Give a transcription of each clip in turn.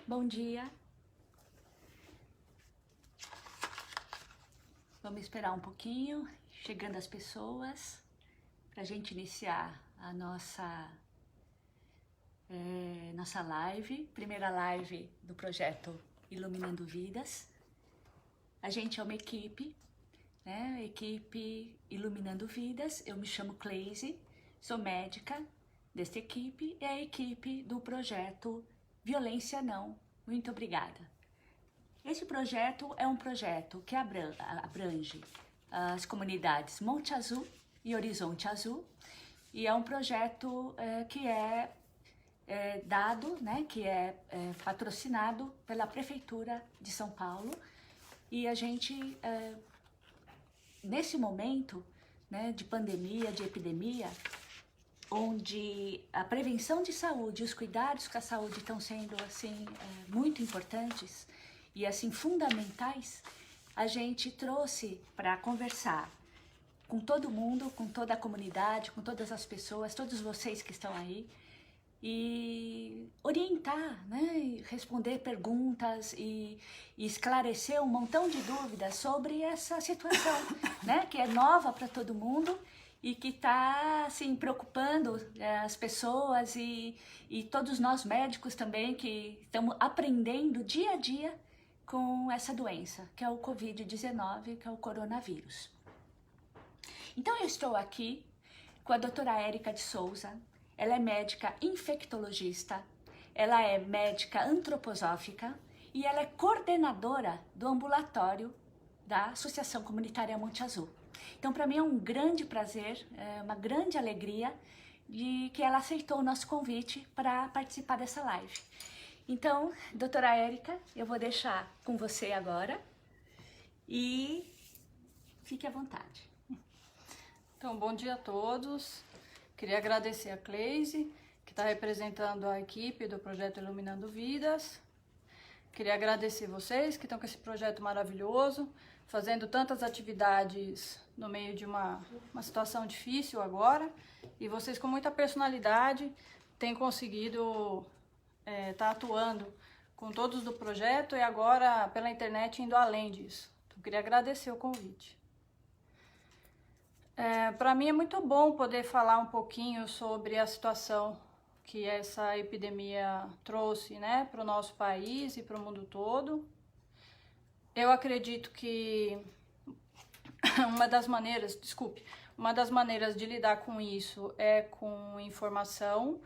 Bom dia. Vamos esperar um pouquinho, chegando as pessoas, para a gente iniciar a nossa live, primeira live do projeto Iluminando Vidas. A gente é uma equipe, né? Equipe Iluminando Vidas. Eu me chamo Cleise, sou médica desta equipe e a equipe do projeto Violência Não. Muito obrigada. Esse projeto é um projeto que abrange as comunidades Monte Azul e Horizonte Azul, e é um projeto que é dado, né, que é patrocinado pela Prefeitura de São Paulo, e a gente, nesse momento, né, de pandemia, de epidemia, onde a prevenção de saúde e os cuidados com a saúde estão sendo assim muito importantes, e assim fundamentais, a gente trouxe para conversar com todo mundo, com toda a comunidade, com todas as pessoas, todos vocês que estão aí, e orientar, né, responder perguntas e esclarecer um montão de dúvidas sobre essa situação, né, que é nova para todo mundo e que está assim, preocupando as pessoas e todos nós médicos também, que estamos aprendendo dia a dia com essa doença, que é o Covid-19, que é o coronavírus. Então eu estou aqui com a doutora Érica de Souza. Ela é médica infectologista, ela é médica antroposófica e ela é coordenadora do ambulatório da Associação Comunitária Monte Azul. Então, para mim é um grande prazer, uma grande alegria de que ela aceitou o nosso convite para participar dessa live. Então, doutora Érica, eu vou deixar com você agora e fique à vontade. Então, bom dia a todos. Queria agradecer a Cleise, que está representando a equipe do projeto Iluminando Vidas. Queria agradecer vocês que estão com esse projeto maravilhoso, fazendo tantas atividades no meio de uma situação difícil agora. E vocês com muita personalidade têm conseguido estar atuando com todos do projeto e agora pela internet indo além disso. Então, queria agradecer o convite. Para mim é muito bom poder falar um pouquinho sobre a situação que essa epidemia trouxe, né, para o nosso país e para o mundo todo. Eu acredito que uma das maneiras de lidar com isso é com informação,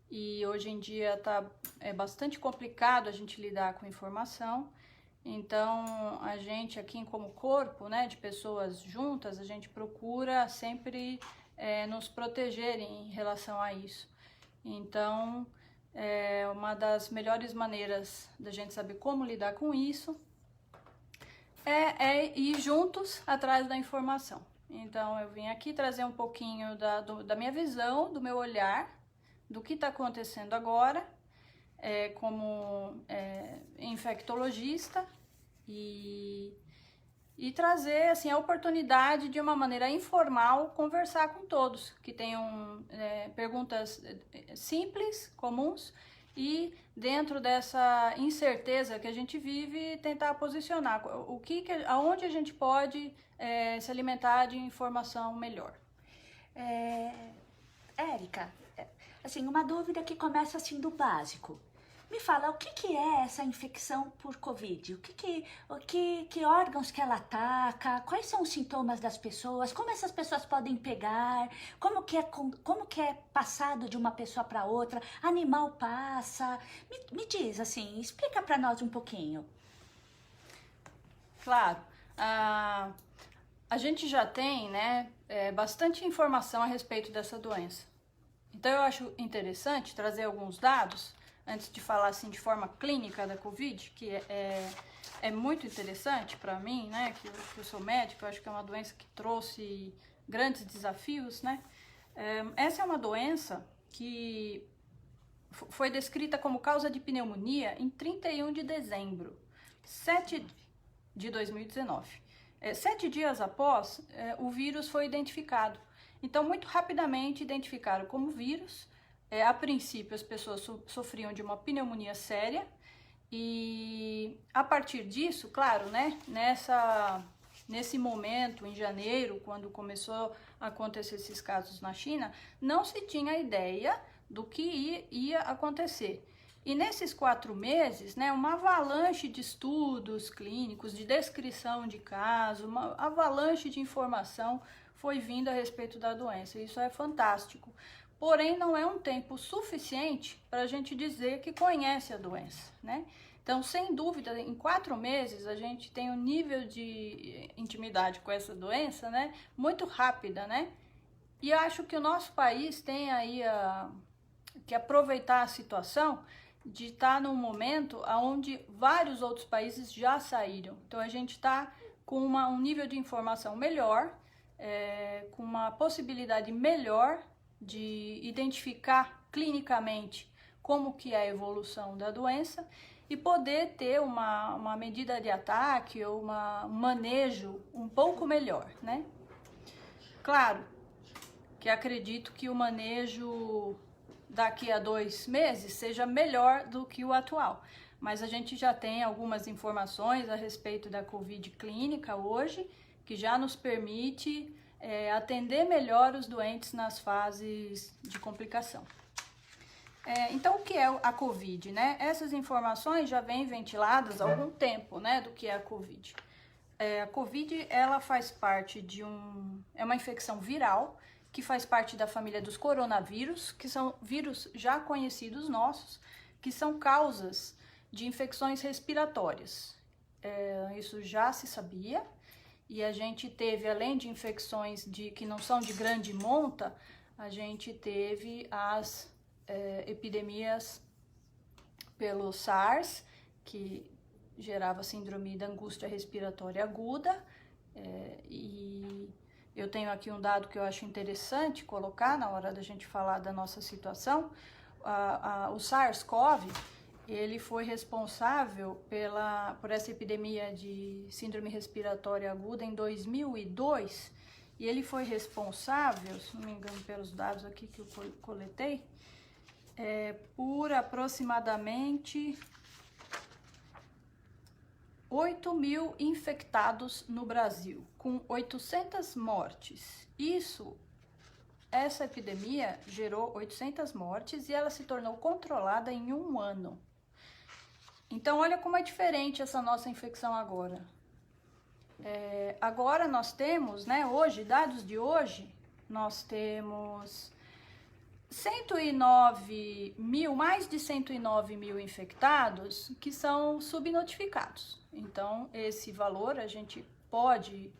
e hoje em dia é bastante complicado a gente lidar com informação. Então, a gente aqui como corpo, né, de pessoas juntas, a gente procura sempre nos proteger em relação a isso. Então, uma das melhores maneiras da gente saber como lidar com isso é ir juntos atrás da informação. Então, eu vim aqui trazer um pouquinho da minha visão, do meu olhar, do que está acontecendo agora, como infectologista, e trazer assim, a oportunidade de uma maneira informal conversar com todos que tenham perguntas simples, comuns, e dentro dessa incerteza que a gente vive, tentar posicionar aonde a gente pode se alimentar de informação melhor. Érica, assim, uma dúvida que começa assim do básico. Me fala, o que é essa infecção por Covid? Que órgãos que ela ataca? Quais são os sintomas das pessoas? Como essas pessoas podem pegar? Como que é passado de uma pessoa para outra? Animal passa? Me diz, assim, explica para nós um pouquinho. Claro. A gente já tem, né, bastante informação a respeito dessa doença. Então, eu acho interessante trazer alguns dados antes de falar assim de forma clínica da Covid, que é muito interessante para mim, né, que eu sou médica, eu acho que é uma doença que trouxe grandes desafios, né. Essa é uma doença que foi descrita como causa de pneumonia em 31 de dezembro de 2019. 7 dias após, o vírus foi identificado. Então, muito rapidamente identificaram como vírus. A princípio, as pessoas sofriam de uma pneumonia séria E a partir disso, claro, né, nesse momento, em janeiro, quando começou a acontecer esses casos na China, não se tinha ideia do que ia acontecer. E nesses 4 meses, né, uma avalanche de estudos clínicos, de descrição de caso, uma avalanche de informação foi vindo a respeito da doença. Isso é fantástico. Porém, não é um tempo suficiente para a gente dizer que conhece a doença, né? Então, sem dúvida, em 4 meses a gente tem um nível de intimidade com essa doença, né, muito rápida, né? E acho que o nosso país tem aí que aproveitar a situação de estar num momento onde vários outros países já saíram. Então, a gente está com um nível de informação melhor, com uma possibilidade melhor de identificar clinicamente como que é a evolução da doença e poder ter uma medida de ataque ou um manejo um pouco melhor, né? Claro que acredito que o manejo daqui a 2 meses seja melhor do que o atual, mas a gente já tem algumas informações a respeito da Covid clínica hoje, que já nos permite atender melhor os doentes nas fases de complicação. Então, o que é a Covid, né? Essas informações já vêm ventiladas há algum tempo, né, do que é a Covid. A Covid, ela faz parte é uma infecção viral, que faz parte da família dos coronavírus, que são vírus já conhecidos nossos, que são causas de infecções respiratórias. Isso já se sabia, e a gente teve, além de infecções que não são de grande monta, a gente teve as epidemias pelo SARS, que gerava síndrome da angústia respiratória aguda, e eu tenho aqui um dado que eu acho interessante colocar na hora da gente falar da nossa situação. O SARS-CoV, ele foi responsável por essa epidemia de síndrome respiratória aguda em 2002, e ele foi responsável, se não me engano pelos dados aqui que eu coletei, por aproximadamente 8.000 infectados no Brasil, com 800 mortes. Essa epidemia gerou 800 mortes e ela se tornou controlada em 1 ano. Então, olha como é diferente essa nossa infecção agora. Agora nós temos, né, hoje, dados de hoje, nós temos 109 mil, mais de 109 mil infectados que são subnotificados. Então, esse valor a gente pode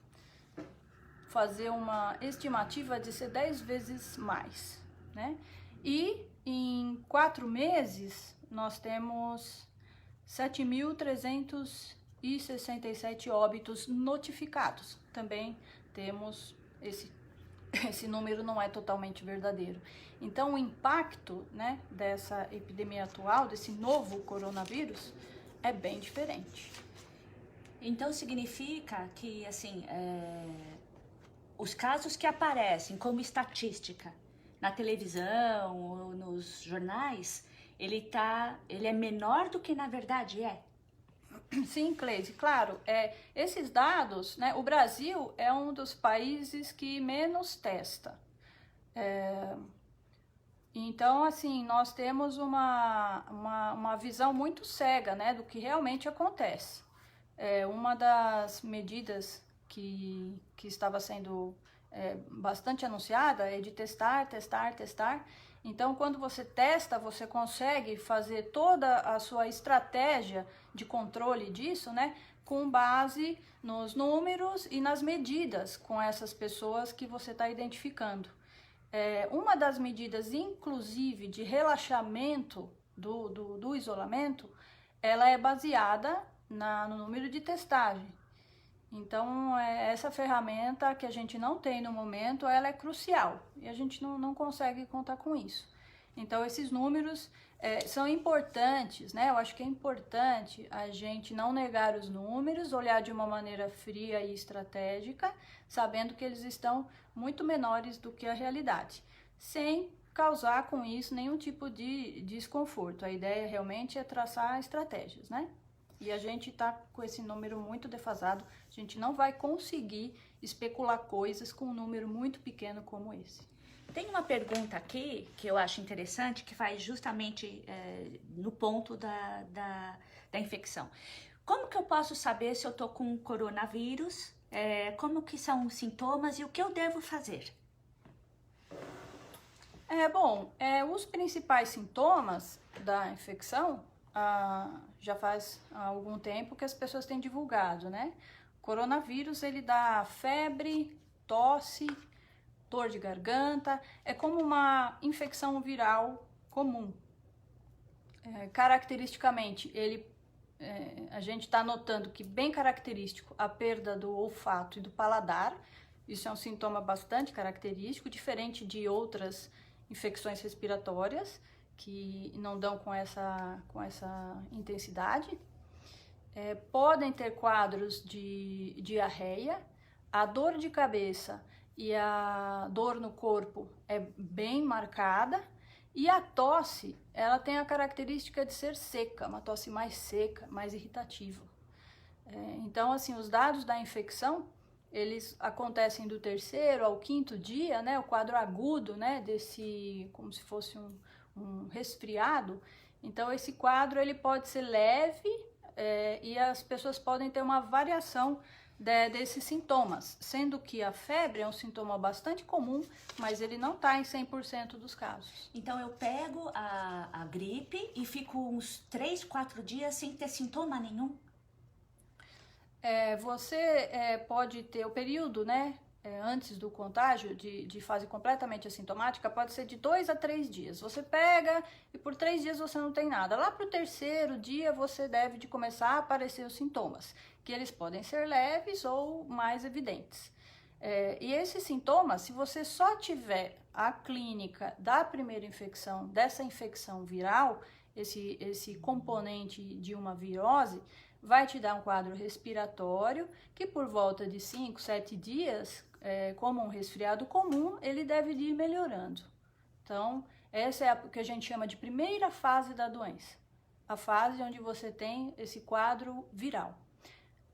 fazer uma estimativa de ser 10 vezes mais, né? E em 4 meses nós temos 7.367 óbitos notificados. Também temos esse número não é totalmente verdadeiro. Então, o impacto, né, dessa epidemia atual, desse novo coronavírus, é bem diferente. Então, significa que, assim, os casos que aparecem como estatística na televisão ou nos jornais, ele é menor do que na verdade é? Sim, Cleide, claro. Esses dados, né, o Brasil é um dos países que menos testa. Então, assim, nós temos uma visão muito cega, né, do que realmente acontece. Uma das medidas que estava sendo bastante anunciada é de testar. Então, quando você testa, você consegue fazer toda a sua estratégia de controle disso, né, com base nos números e nas medidas com essas pessoas que você está identificando. Uma das medidas, inclusive, de relaxamento do isolamento, ela é baseada no número de testagem. Então, essa ferramenta que a gente não tem no momento, ela é crucial e a gente não consegue contar com isso. Então, esses números são importantes, né? Eu acho que é importante a gente não negar os números, olhar de uma maneira fria e estratégica, sabendo que eles estão muito menores do que a realidade, sem causar com isso nenhum tipo de desconforto. A ideia realmente é traçar estratégias, né? E a gente está com esse número muito defasado, a gente não vai conseguir especular coisas com um número muito pequeno como esse. Tem uma pergunta aqui que eu acho interessante, que faz justamente no ponto da infecção. Como que eu posso saber se eu estou com coronavírus? Como que são os sintomas e o que eu devo fazer? Os principais sintomas da infecção, já faz algum tempo que as pessoas têm divulgado, né? O coronavírus, ele dá febre, tosse, dor de garganta, é como uma infecção viral comum. Caracteristicamente, a gente está notando que bem característico a perda do olfato e do paladar. Isso é um sintoma bastante característico, diferente de outras infecções respiratórias que não dão com essa intensidade. Podem ter quadros de diarreia, a dor de cabeça e a dor no corpo é bem marcada, e a tosse, ela tem a característica de ser seca, uma tosse mais seca, mais irritativa. Então, assim, os dados da infecção, eles acontecem do 3º ao 5º dia, né, o quadro agudo, né, como se fosse um resfriado. Então, esse quadro, ele pode ser leve, e as pessoas podem ter uma variação desses sintomas, sendo que a febre é um sintoma bastante comum, mas ele não está em 100% dos casos. Então eu pego a gripe e fico uns 3, 4 dias sem ter sintoma nenhum? Você pode ter o período, né, antes do contágio, de fase completamente assintomática, pode ser de 2 a 3 dias. Você pega e por 3 dias você não tem nada. Lá para o 3º dia você deve de começar a aparecer os sintomas, que eles podem ser leves ou mais evidentes. E esses sintomas, se você só tiver a clínica da primeira infecção, dessa infecção viral, esse componente de uma virose, vai te dar um quadro respiratório que por volta de 5, 7 dias, como um resfriado comum, ele deve ir melhorando. Então, essa é o que a gente chama de primeira fase da doença, a fase onde você tem esse quadro viral.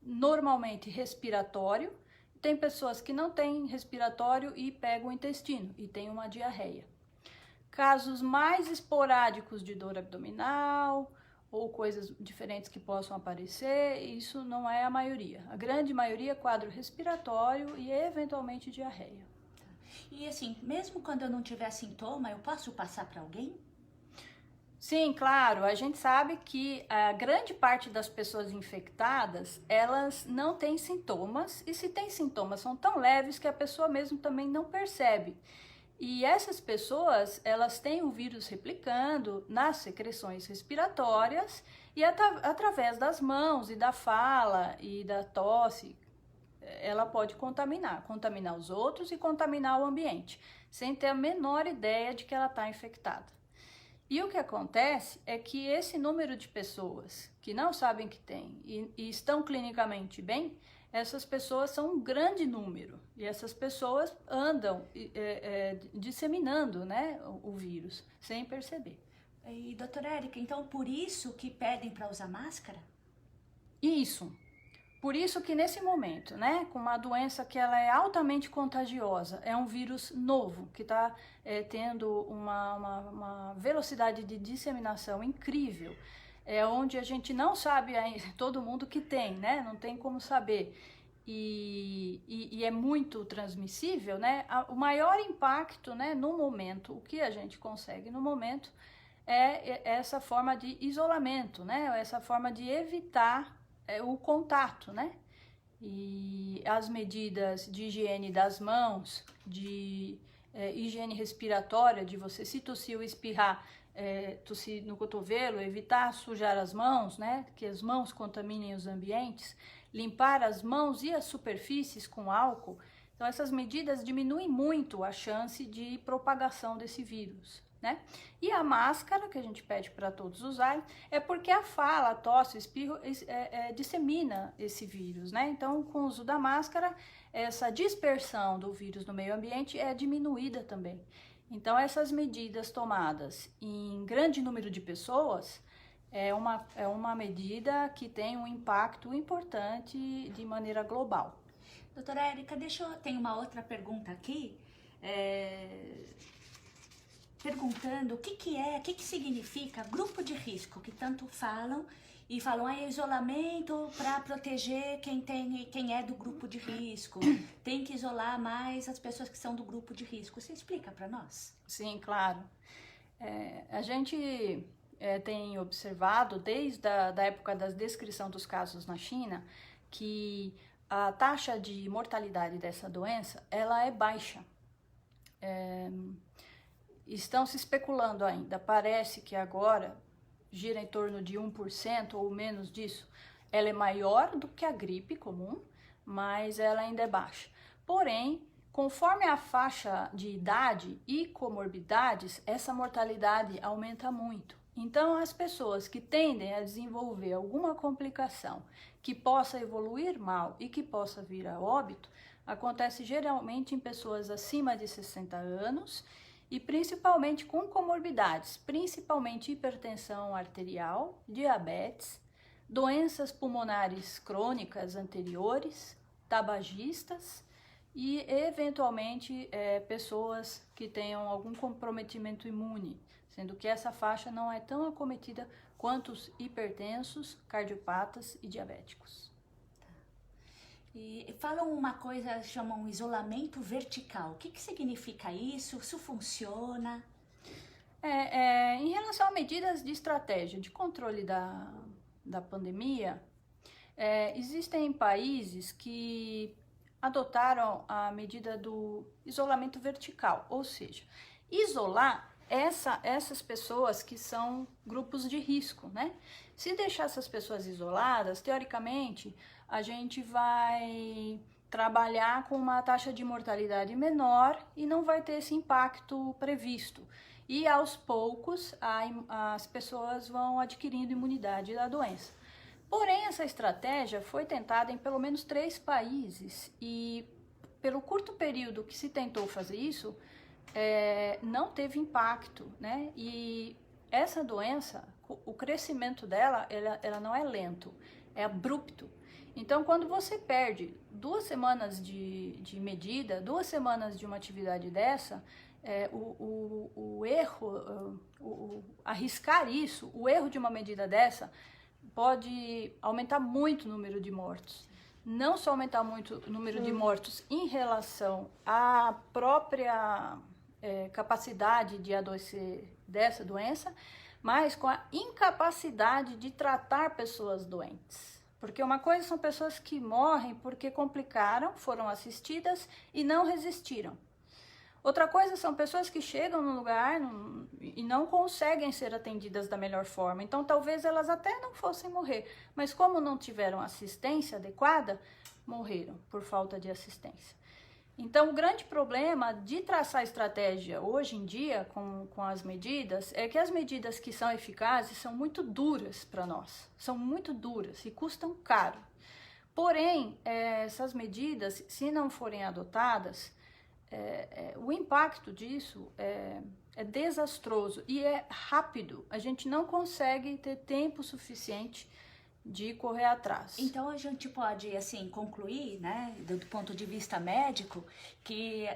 Normalmente respiratório, tem pessoas que não têm respiratório e pegam o intestino e tem uma diarreia. Casos mais esporádicos de dor abdominal ou coisas diferentes que possam aparecer, isso não é a maioria. A grande maioria é quadro respiratório e eventualmente diarreia. E assim, mesmo quando eu não tiver sintoma, eu posso passar para alguém? Sim, claro. A gente sabe que a grande parte das pessoas infectadas, elas não têm sintomas, e se tem sintomas são tão leves que a pessoa mesmo também não percebe. E essas pessoas, elas têm o vírus replicando nas secreções respiratórias e através das mãos e da fala e da tosse, ela pode contaminar os outros e contaminar o ambiente, sem ter a menor ideia de que ela está infectada. E o que acontece é que esse número de pessoas que não sabem que tem e estão clinicamente bem, essas pessoas são um grande número. E essas pessoas andam disseminando, né, o vírus, sem perceber. E, doutora Érica, então por isso que pedem para usar máscara? Isso. Por isso que nesse momento, né, com uma doença que ela é altamente contagiosa, é um vírus novo, que está tendo uma velocidade de disseminação incrível, onde a gente não sabe todo mundo que tem, né, não tem como saber, e é muito transmissível, né, o maior impacto, né, no momento, o que a gente consegue no momento é essa forma de isolamento, né, essa forma de evitar o contato, né? E as medidas de higiene das mãos, de higiene respiratória, de você, se tossir ou espirrar, tossir no cotovelo, evitar sujar as mãos, né? Que as mãos contaminem os ambientes, limpar as mãos e as superfícies com álcool. Então, essas medidas diminuem muito a chance de propagação desse vírus, né? E a máscara, que a gente pede para todos usarem, é porque a fala, a tosse, o espirro dissemina esse vírus, né? Então, com o uso da máscara, essa dispersão do vírus no meio ambiente é diminuída também. Então, essas medidas tomadas em grande número de pessoas é uma medida que tem um impacto importante de maneira global. Doutora Érica, tem uma outra pergunta aqui, perguntando o que significa grupo de risco, que tanto falam, e falam isolamento para proteger quem é do grupo de risco, tem que isolar mais as pessoas que são do grupo de risco. Você explica para nós? Sim, claro. A gente tem observado desde da época da descrição dos casos na China que a taxa de mortalidade dessa doença ela é baixa. Estão se especulando ainda, parece que agora gira em torno de 1% ou menos disso. Ela é maior do que a gripe comum, mas ela ainda é baixa. Porém, conforme a faixa de idade e comorbidades, essa mortalidade aumenta muito. Então, as pessoas que tendem a desenvolver alguma complicação que possa evoluir mal e que possa vir a óbito, acontece geralmente em pessoas acima de 60 anos e principalmente com comorbidades, principalmente hipertensão arterial, diabetes, doenças pulmonares crônicas anteriores, tabagistas e, eventualmente, pessoas que tenham algum comprometimento imune, sendo que essa faixa não é tão acometida quanto os hipertensos, cardiopatas e diabéticos. E falam uma coisa, chamam isolamento vertical. O que significa isso? Isso funciona? Em relação a medidas de estratégia de controle da pandemia, existem países que adotaram a medida do isolamento vertical, ou seja, isolar essas pessoas que são grupos de risco, né? Se deixar essas pessoas isoladas, teoricamente, a gente vai trabalhar com uma taxa de mortalidade menor e não vai ter esse impacto previsto. E aos poucos as pessoas vão adquirindo imunidade da doença. Porém, essa estratégia foi tentada em pelo menos 3 países e pelo curto período que se tentou fazer isso, não teve impacto, né? E essa doença, o crescimento dela, ela não é lento, é abrupto. Então, quando você perde 2 semanas de medida, 2 semanas de uma atividade dessa, o erro, arriscar isso, o erro de uma medida dessa, pode aumentar muito o número de mortos. Não só aumentar muito o número de mortos em relação à própria capacidade de adoecer dessa doença, mas com a incapacidade de tratar pessoas doentes. Porque uma coisa são pessoas que morrem porque complicaram, foram assistidas e não resistiram. Outra coisa são pessoas que chegam no lugar e não conseguem ser atendidas da melhor forma. Então, talvez elas até não fossem morrer, mas como não tiveram assistência adequada, morreram por falta de assistência. Então, o grande problema de traçar estratégia hoje em dia com as medidas é que as medidas que são eficazes são muito duras para nós, são muito duras e custam caro. Porém, essas medidas, se não forem adotadas, o impacto disso é desastroso e é rápido. A gente não consegue ter tempo suficiente de correr atrás. Então a gente pode assim concluir, né, do ponto de vista médico, que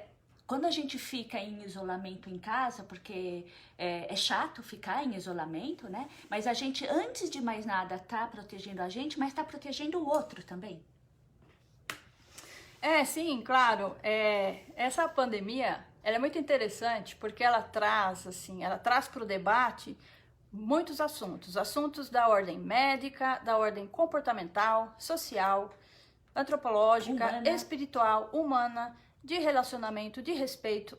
quando a gente fica em isolamento em casa, porque é chato ficar em isolamento, né? Mas a gente, antes de mais nada, tá protegendo a gente, mas tá protegendo o outro também. Sim, claro. Essa pandemia, ela é muito interessante porque ela traz para o debate muitos assuntos da ordem médica, da ordem comportamental, social, antropológica, humana, espiritual, humana, de relacionamento, de respeito.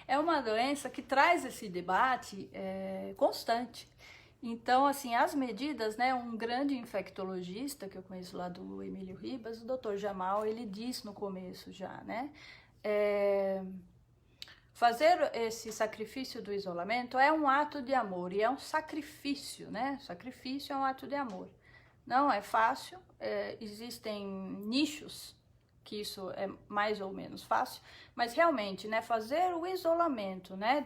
É uma doença que traz esse debate constante. Então, assim, as medidas, né, um grande infectologista que eu conheço lá do Emílio Ribas, o Dr. Jamal, ele disse no começo já, né, fazer esse sacrifício do isolamento é um ato de amor e é um sacrifício, né? Sacrifício é um ato de amor. Não é fácil, existem nichos que isso é mais ou menos fácil, mas realmente, né, fazer o isolamento, né,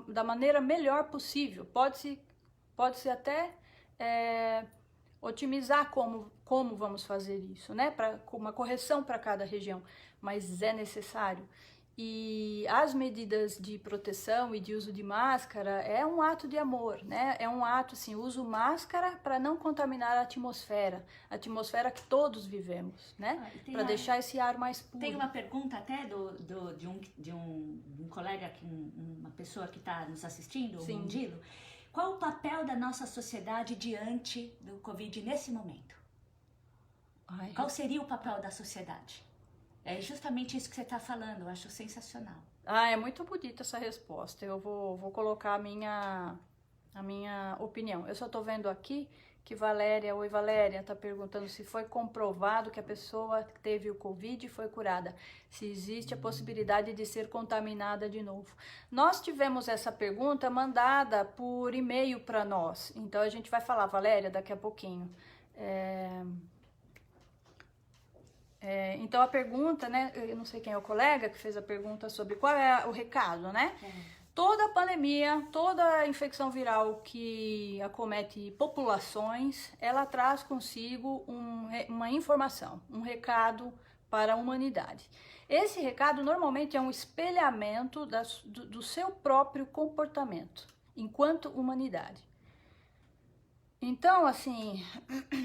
da maneira melhor possível. Pode-se até otimizar como vamos fazer isso, né, com uma correção para cada região, mas é necessário. E as medidas de proteção e de uso de máscara é um ato de amor, né? É um ato, assim, uso máscara para não contaminar a atmosfera que todos vivemos, né? Para deixar esse ar mais puro. Tem uma pergunta até de um colega, uma pessoa que está nos assistindo, o Mundilo. Qual o papel da nossa sociedade diante do Covid nesse momento? Qual seria o papel da sociedade? É justamente isso que você está falando, eu acho sensacional. É muito bonita essa resposta. Eu vou colocar a minha opinião. Eu só estou vendo aqui que Oi Valéria, está perguntando se foi comprovado que a pessoa que teve o Covid foi curada. Se existe a possibilidade de ser contaminada de novo. Nós tivemos essa pergunta mandada por e-mail para nós. Então a gente vai falar, Valéria, daqui a pouquinho. Então a pergunta, né, eu não sei quem é o colega que fez a pergunta sobre qual é o recado, né? Toda pandemia, toda infecção viral que acomete populações, ela traz consigo uma informação, um recado para a humanidade. Esse recado normalmente é um espelhamento do seu próprio comportamento enquanto humanidade. Então, assim,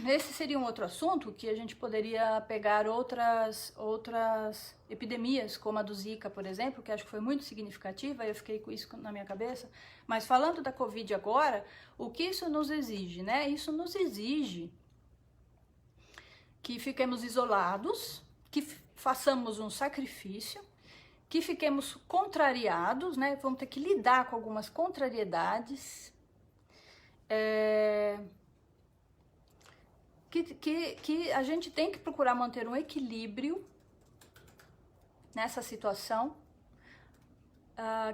esse seria um outro assunto que a gente poderia pegar outras epidemias, como a do Zika, por exemplo, que acho que foi muito significativa, eu fiquei com isso na minha cabeça. Mas falando da Covid agora, o que isso nos exige, né? Isso nos exige que fiquemos isolados, que façamos um sacrifício, que fiquemos contrariados, né? Vamos ter que lidar com algumas contrariedades, que a gente tem que procurar manter um equilíbrio nessa situação,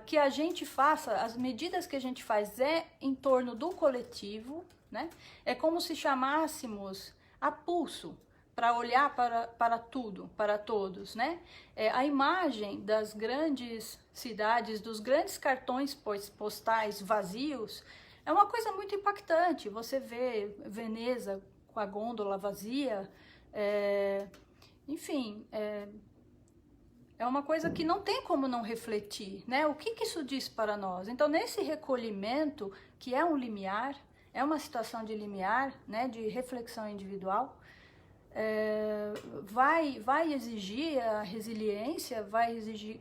que a gente faça, as medidas que a gente faz em torno do coletivo, né? É como se chamássemos a pulso para olhar para tudo, para todos, né? A imagem das grandes cidades, dos grandes cartões postais vazios, é uma coisa muito impactante. Você vê Veneza com a gôndola vazia, enfim, é uma coisa que não tem como não refletir, né? O que isso diz para nós? Então, nesse recolhimento, que é um limiar, é uma situação de limiar, né, de reflexão individual, vai exigir a resiliência, vai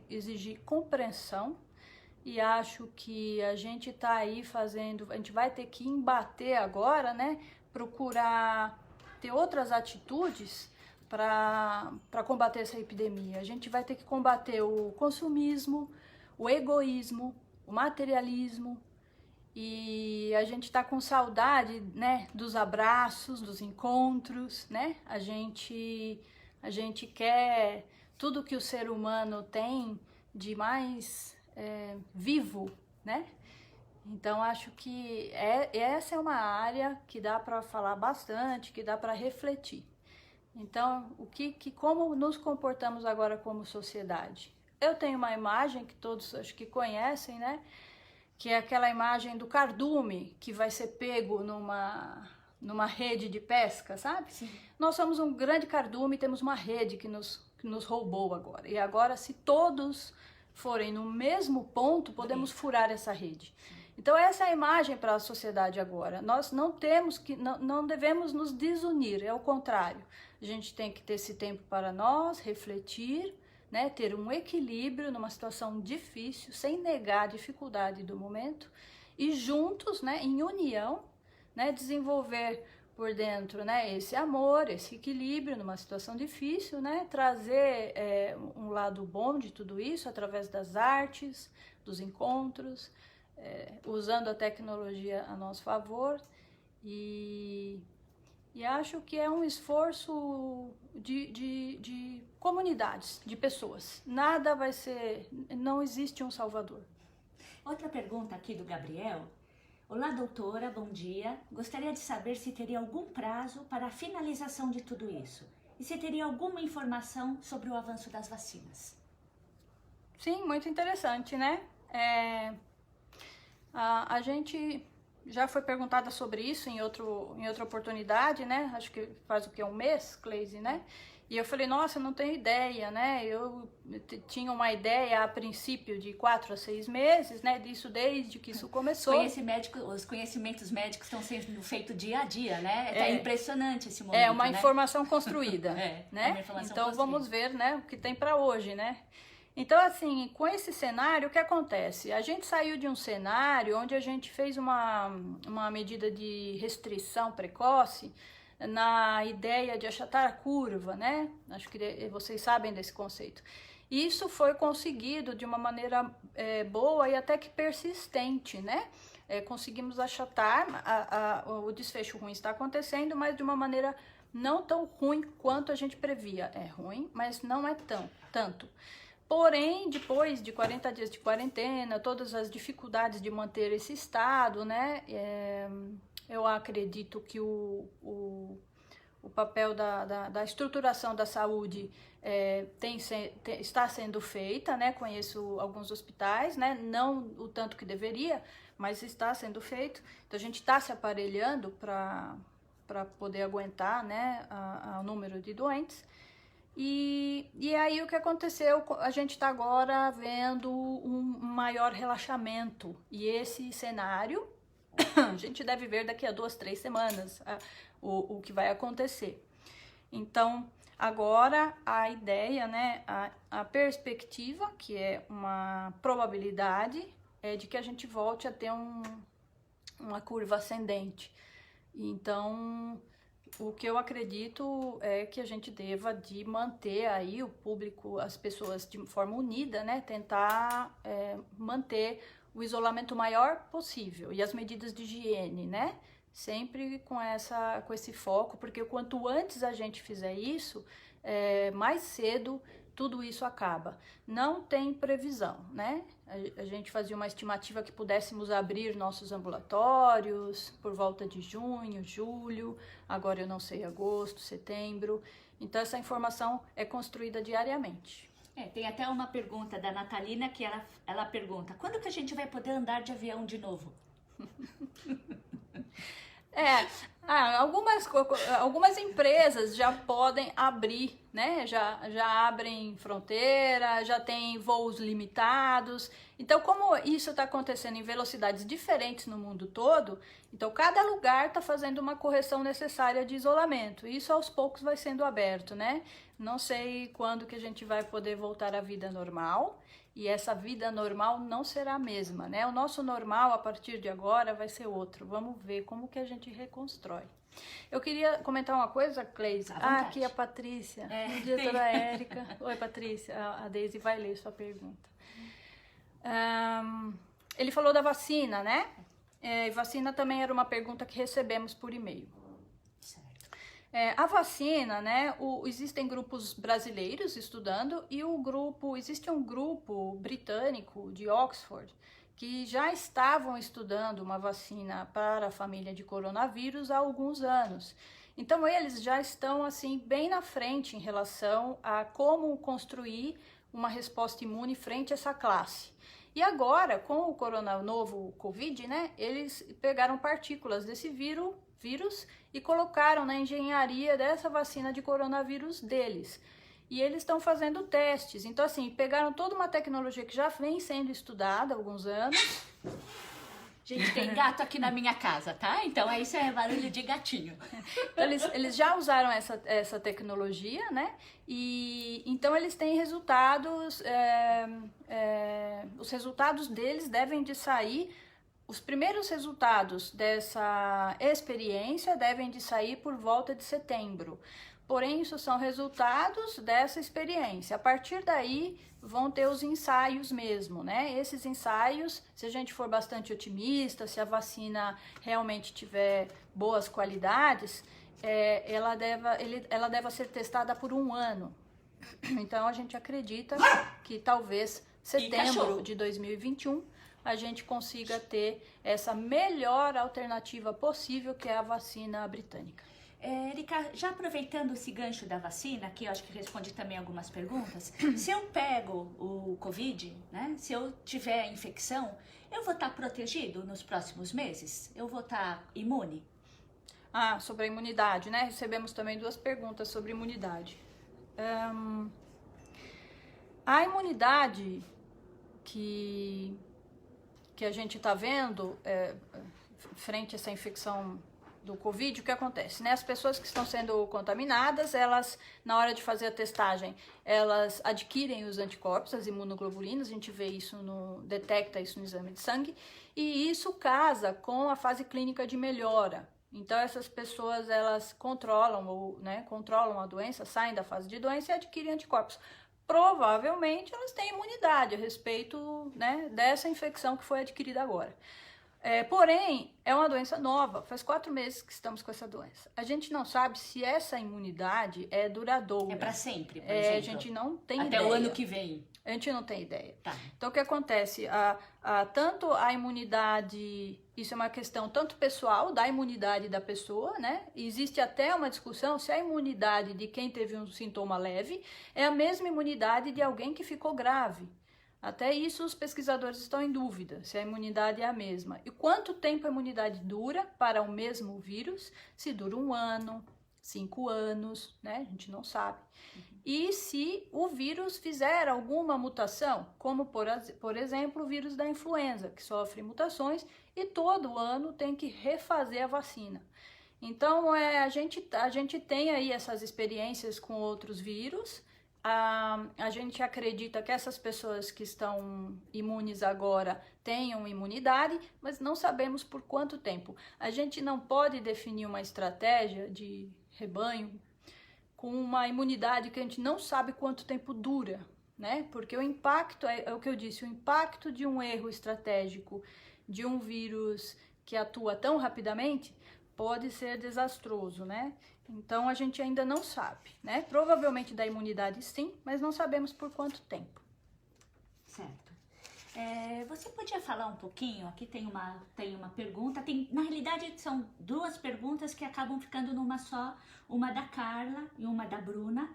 exigir compreensão. E acho que a gente está aí a gente vai ter que embater agora, né? Procurar ter outras atitudes para combater essa epidemia. A gente vai ter que combater o consumismo, o egoísmo, o materialismo. E a gente está com saudade, né? Dos abraços, dos encontros, né? A gente quer tudo que o ser humano tem de mais vivo, né? Então acho que essa é uma área que dá para falar bastante, que dá para refletir. Então, como nos comportamos agora como sociedade? Eu tenho uma imagem que todos acho que conhecem, né? Que é aquela imagem do cardume que vai ser pego numa rede de pesca, sabe? Sim. Nós somos um grande cardume, temos uma rede que nos roubou agora. E agora, se todos forem no mesmo ponto, podemos furar essa rede. Então essa é a imagem para a sociedade agora. Nós não devemos nos desunir, é o contrário. A gente tem que ter esse tempo para nós, refletir, né, ter um equilíbrio numa situação difícil, sem negar a dificuldade do momento, e juntos, né, em união, né, desenvolver por dentro, né, esse amor, esse equilíbrio numa situação difícil, né, trazer um lado bom de tudo isso através das artes, dos encontros, usando a tecnologia a nosso favor, e acho que é um esforço de comunidades, de pessoas. Nada vai ser, não existe um salvador. Outra pergunta aqui do Gabriel. Olá, doutora, bom dia. Gostaria de saber se teria algum prazo para a finalização de tudo isso E você teria alguma informação sobre o avanço das vacinas? Sim, muito interessante, né? A gente já foi perguntada sobre isso em outra oportunidade, né? Acho que faz o que, um mês, Cleise, né? E eu falei, nossa, eu não tenho ideia, né? Eu tinha uma ideia a princípio de 4 a 6 meses, né? Disso desde que isso começou. Os conhecimentos médicos estão sendo feitos dia a dia, né? É impressionante esse momento, É uma né? informação construída, né? Uma informação então construída. Vamos ver, né, o que tem para hoje, né? Então, assim, com esse cenário, o que acontece? A gente saiu de um cenário onde a gente fez uma medida de restrição precoce na ideia de achatar a curva, né? Acho que vocês sabem desse conceito. Isso foi conseguido de uma maneira boa e até que persistente, né? Conseguimos achatar, o desfecho ruim está acontecendo, mas de uma maneira não tão ruim quanto a gente previa. É ruim, mas não é tanto. Porém, depois de 40 dias de quarentena, todas as dificuldades de manter esse estado, né? Eu acredito que o papel da estruturação da saúde está sendo feita, né? Conheço alguns hospitais, né? Não o tanto que deveria, mas está sendo feito. Então, a gente está se aparelhando para poder aguentar, né, o número de doentes. E aí o que aconteceu, a gente está agora vendo um maior relaxamento. E esse cenário, a gente deve ver daqui a 2, 3 semanas o que vai acontecer. Então, agora a ideia, né, a perspectiva, que é uma probabilidade, é de que a gente volte a ter uma curva ascendente. Então, o que eu acredito é que a gente deva de manter aí o público, as pessoas de forma unida, né, tentar manter o isolamento maior possível e as medidas de higiene, né, sempre com esse foco, porque quanto antes a gente fizer isso, mais cedo tudo isso acaba. Não tem previsão, né? A gente fazia uma estimativa que pudéssemos abrir nossos ambulatórios por volta de junho, julho, agora eu não sei, agosto, setembro. Então essa informação é construída diariamente. Tem até uma pergunta da Natalina que ela pergunta: quando que a gente vai poder andar de avião de novo? Algumas empresas já podem abrir, né? Já abrem fronteira, já tem voos limitados. Então, como isso está acontecendo em velocidades diferentes no mundo todo, então cada lugar está fazendo uma correção necessária de isolamento. Isso aos poucos vai sendo aberto, né? Não sei quando que a gente vai poder voltar à vida normal. E essa vida normal não será a mesma, né? O nosso normal, a partir de agora, vai ser outro. Vamos ver como que a gente reconstrói. Eu queria comentar uma coisa, Cleise. Aqui a Patrícia, a diretora Érica. Oi, Patrícia. A Deise vai ler sua pergunta. Ele falou da vacina, né? Vacina também era uma pergunta que recebemos por e-mail. A vacina, né, existem grupos brasileiros estudando e existe um grupo britânico de Oxford que já estavam estudando uma vacina para a família de coronavírus há alguns anos. Então eles já estão assim bem na frente em relação a como construir uma resposta imune frente a essa classe. E agora, com o novo Covid, né, eles pegaram partículas desse vírus e colocaram na engenharia dessa vacina de coronavírus deles. E eles estão fazendo testes. Então, assim, pegaram toda uma tecnologia que já vem sendo estudada há alguns anos. Gente, tem gato aqui na minha casa, tá? Então, isso é barulho de gatinho. Então, eles já usaram essa tecnologia, né? E então eles têm resultados, os resultados deles devem de sair. Os primeiros resultados dessa experiência devem de sair por volta de setembro. Porém, isso são resultados dessa experiência. A partir daí, vão ter os ensaios mesmo, né? Esses ensaios, se a gente for bastante otimista, se a vacina realmente tiver boas qualidades, ela deve ser testada por 1 ano. Então, a gente acredita que talvez setembro de 2021 a gente consiga ter essa melhor alternativa possível, que é a vacina britânica. Erika, já aproveitando esse gancho da vacina, que eu acho que responde também algumas perguntas, se eu pego o Covid, né, se eu tiver a infecção, eu vou estar protegido nos próximos meses? Eu vou estar imune? Sobre a imunidade, né? Recebemos também 2 perguntas sobre imunidade. A imunidade que a gente está vendo frente a essa infecção do Covid, o que acontece, né? As pessoas que estão sendo contaminadas, elas, na hora de fazer a testagem, elas adquirem os anticorpos, as imunoglobulinas, a gente vê isso detecta isso no exame de sangue, e isso casa com a fase clínica de melhora. Então, essas pessoas, elas controlam a doença, saem da fase de doença e adquirem anticorpos. Provavelmente, elas têm imunidade a respeito, né, dessa infecção que foi adquirida agora. Porém, é uma doença nova, faz 4 meses que estamos com essa doença. A gente não sabe se essa imunidade é duradoura. É para sempre, por exemplo? A gente não tem Até ideia. o ano que vem. A gente não tem ideia. Tá. Então, o que acontece? Tanto a imunidade, isso é uma questão tanto pessoal, da imunidade da pessoa, né? Existe até uma discussão se a imunidade de quem teve um sintoma leve é a mesma imunidade de alguém que ficou grave. Até isso os pesquisadores estão em dúvida, se a imunidade é a mesma. E quanto tempo a imunidade dura para o mesmo vírus? Se dura 1 ano, 5 anos, né? A gente não sabe. E se o vírus fizer alguma mutação, como por exemplo o vírus da influenza, que sofre mutações e todo ano tem que refazer a vacina. Então a gente tem aí essas experiências com outros vírus. A gente acredita que essas pessoas que estão imunes agora tenham imunidade, mas não sabemos por quanto tempo. A gente não pode definir uma estratégia de rebanho com uma imunidade que a gente não sabe quanto tempo dura, né? Porque o impacto, é o que eu disse, o impacto de um erro estratégico de um vírus que atua tão rapidamente pode ser desastroso, né? Então a gente ainda não sabe, né? Provavelmente da imunidade sim, mas não sabemos por quanto tempo. Certo. Você podia falar um pouquinho? Aqui tem uma pergunta. Na realidade, são 2 perguntas que acabam ficando numa só, uma da Carla e uma da Bruna.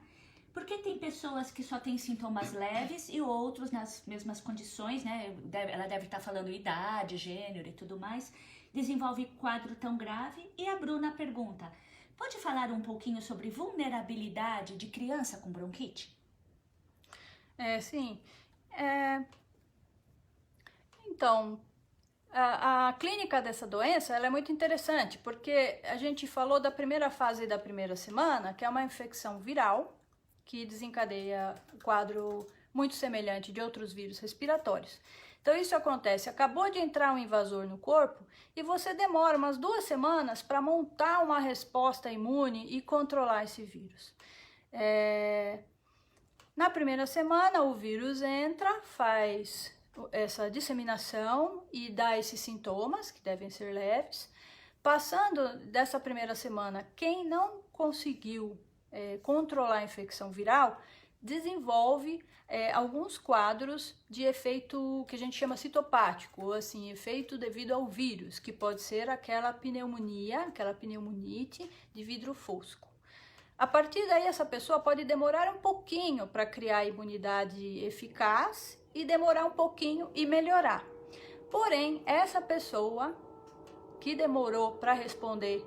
Porque tem pessoas que só têm sintomas leves e outros nas mesmas condições, né? Ela deve estar falando idade, gênero e tudo mais. Desenvolve quadro tão grave. E a Bruna pergunta: pode falar um pouquinho sobre vulnerabilidade de criança com bronquite? Sim. Então, a clínica dessa doença ela é muito interessante, porque a gente falou da primeira fase da primeira semana, que é uma infecção viral, que desencadeia um quadro muito semelhante de outros vírus respiratórios. Então isso acontece, acabou de entrar um invasor no corpo e você demora umas 2 semanas para montar uma resposta imune e controlar esse vírus. Na primeira semana o vírus entra, faz essa disseminação e dá esses sintomas, que devem ser leves. Passando dessa primeira semana, quem não conseguiu controlar a infecção viral, desenvolve alguns quadros de efeito que a gente chama citopático, ou assim, efeito devido ao vírus, que pode ser aquela pneumonia, aquela pneumonite de vidro fosco. A partir daí, essa pessoa pode demorar um pouquinho para criar imunidade eficaz e demorar um pouquinho e melhorar. Porém, essa pessoa que demorou para responder